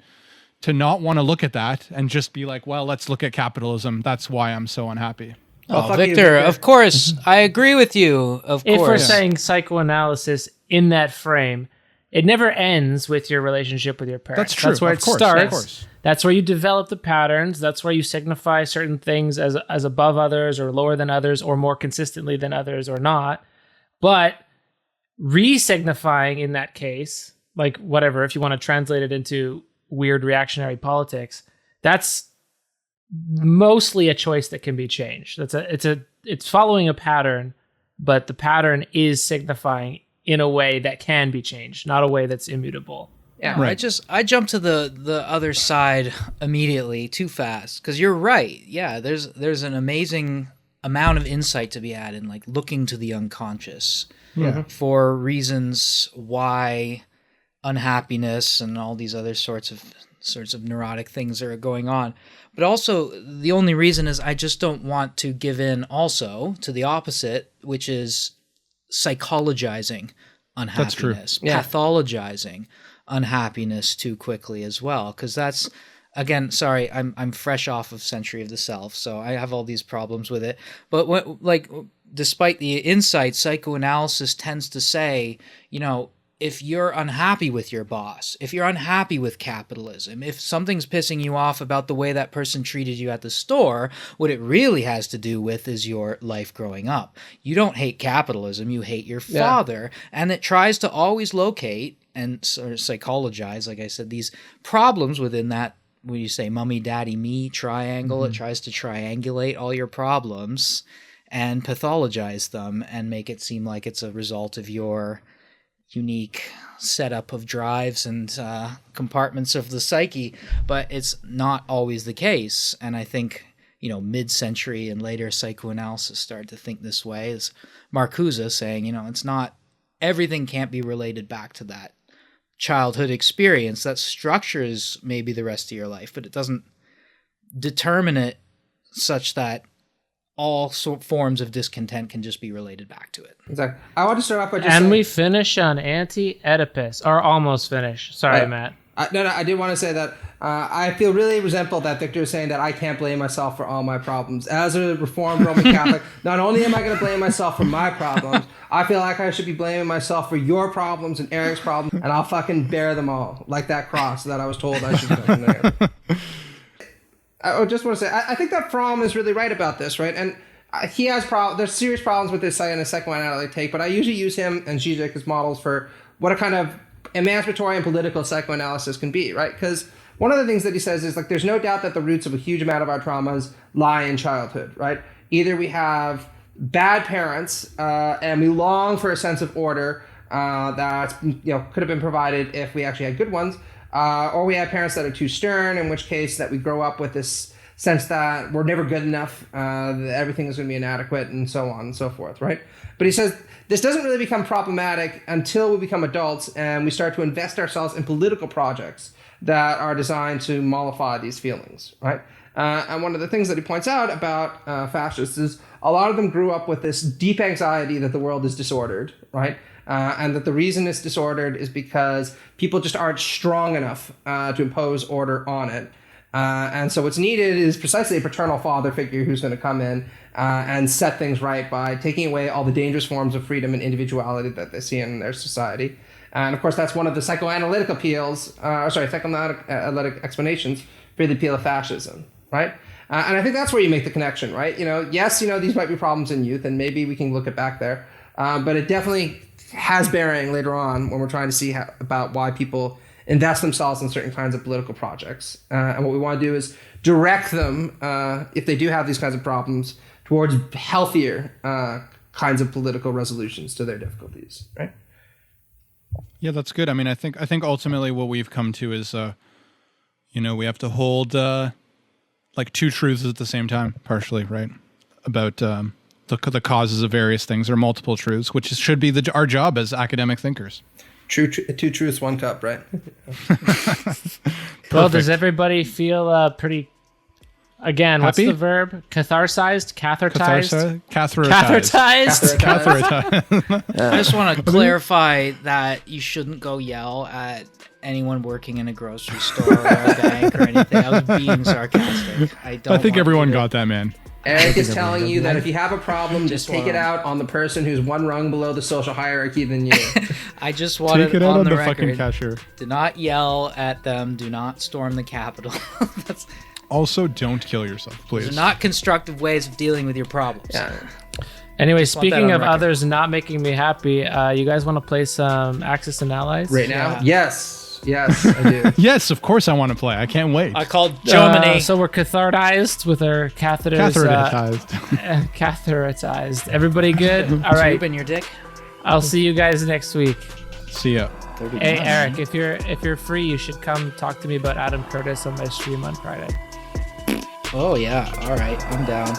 not want to look at that and just be like, well, let's look at capitalism. That's why I'm so unhappy. Oh, Victor, of course. I agree with you, of course. If we're saying psychoanalysis in that frame, it never ends with your relationship with your parents. That's true. That's where Of it course, starts. of course. That's where you develop the patterns. That's where you signify certain things as above others or lower than others or more consistently than others or not. But re-signifying in that case, like whatever, if you want to translate it into weird reactionary politics, that's mostly a choice that can be changed. It's following a pattern, but the pattern is signifying in a way that can be changed, not a way that's immutable. Yeah, right. I jumped to the other side immediately too fast, because you're right. Yeah, there's an amazing amount of insight to be had in like looking to the unconscious for reasons why unhappiness and all these other sorts of neurotic things are going on. But also the only reason is I just don't want to give in also to the opposite, which is psychologizing unhappiness, pathologizing unhappiness too quickly as well. Because that's, again, sorry, I'm fresh off of Century of the Self, so I have all these problems with it. But despite the insight, psychoanalysis tends to say, if you're unhappy with your boss, if you're unhappy with capitalism, if something's pissing you off about the way that person treated you at the store, what it really has to do with is your life growing up. You don't hate capitalism, you hate your father. And it tries to always locate and sort of psychologize, like I said, these problems within that, when you say mommy, daddy, me triangle, it tries to triangulate all your problems and pathologize them and make it seem like it's a result of your unique setup of drives and compartments of the psyche, but it's not always the case. And I think, mid-century and later psychoanalysis started to think this way, as Marcuse saying, it's not, everything can't be related back to that childhood experience that structures maybe the rest of your life, but it doesn't determine it such that all forms of discontent can just be related back to it. Exactly. I want to start off by just and saying, we finish on anti-Oedipus, or almost finish. Sorry, Matt. No, I did want to say that I feel really resentful that Victor is saying that I can't blame myself for all my problems. As a Reformed Roman Catholic, not only am I going to blame myself for my problems, I feel like I should be blaming myself for your problems and Eric's problems, and I'll fucking bear them all, like that cross that I was told I should fucking bear. I just want to say, I think that Fromm is really right about this, right? And he has there's serious problems with this in a psychoanalytic take, but I usually use him and Zizek as models for what a kind of emancipatory and political psychoanalysis can be, right? Because one of the things that he says is, like, there's no doubt that the roots of a huge amount of our traumas lie in childhood, right? Either we have bad parents and we long for a sense of order that could have been provided if we actually had good ones, or we have parents that are too stern, in which case that we grow up with this sense that we're never good enough, that everything is going to be inadequate, and so on and so forth, right? But he says this doesn't really become problematic until we become adults and we start to invest ourselves in political projects that are designed to mollify these feelings, right? And one of the things that he points out about fascists is a lot of them grew up with this deep anxiety that the world is disordered, right? And that the reason it's disordered is because people just aren't strong enough to impose order on it. And so what's needed is precisely a paternal father figure who's going to come in and set things right by taking away all the dangerous forms of freedom and individuality that they see in their society. And of course, that's one of the psychoanalytic appeals, psychoanalytic explanations for the appeal of fascism, right? And I think that's where you make the connection, right? Yes, these might be problems in youth, and maybe we can look it back there. But it definitely has bearing later on when we're trying to see about why people invest themselves in certain kinds of political projects. And what we want to do is direct them, if they do have these kinds of problems, towards healthier kinds of political resolutions to their difficulties, right? Yeah, that's good. I mean, I think ultimately what we've come to is, we have to hold like two truths at the same time, partially, right? About the causes of various things, or multiple truths, which should be our job as academic thinkers. Two truths, one cup, right? Well, does everybody feel pretty? Again, happy? What's the verb? Catheterized? Catheterized? Catheterized. Catheterized. I just want to clarify that you shouldn't go yell at anyone working in a grocery store or a bank or anything. I was being sarcastic. I think everyone got that, man. Eric is telling you that if you have a problem, just take it out on the person who's one rung below the social hierarchy than you. I just wanted take it out on the record, fucking cashier. Do not yell at them. Do not storm the Capitol. Also, don't kill yourself, please. Those are not constructive ways of dealing with your problems. Yeah. Anyway, speaking of others not making me happy, you guys want to play some Axis and Allies? Right now? Yeah. Yes, I do. Yes, of course I want to play. I can't wait. I called Germany. So we're catheterized with our catheters. Catheterized. Everybody good? All right. Tube in your dick. I'll see you guys next week. See ya. Hey, Eric, if you're free, you should come talk to me about Adam Curtis on my stream on Friday. Oh yeah. All right. I'm down.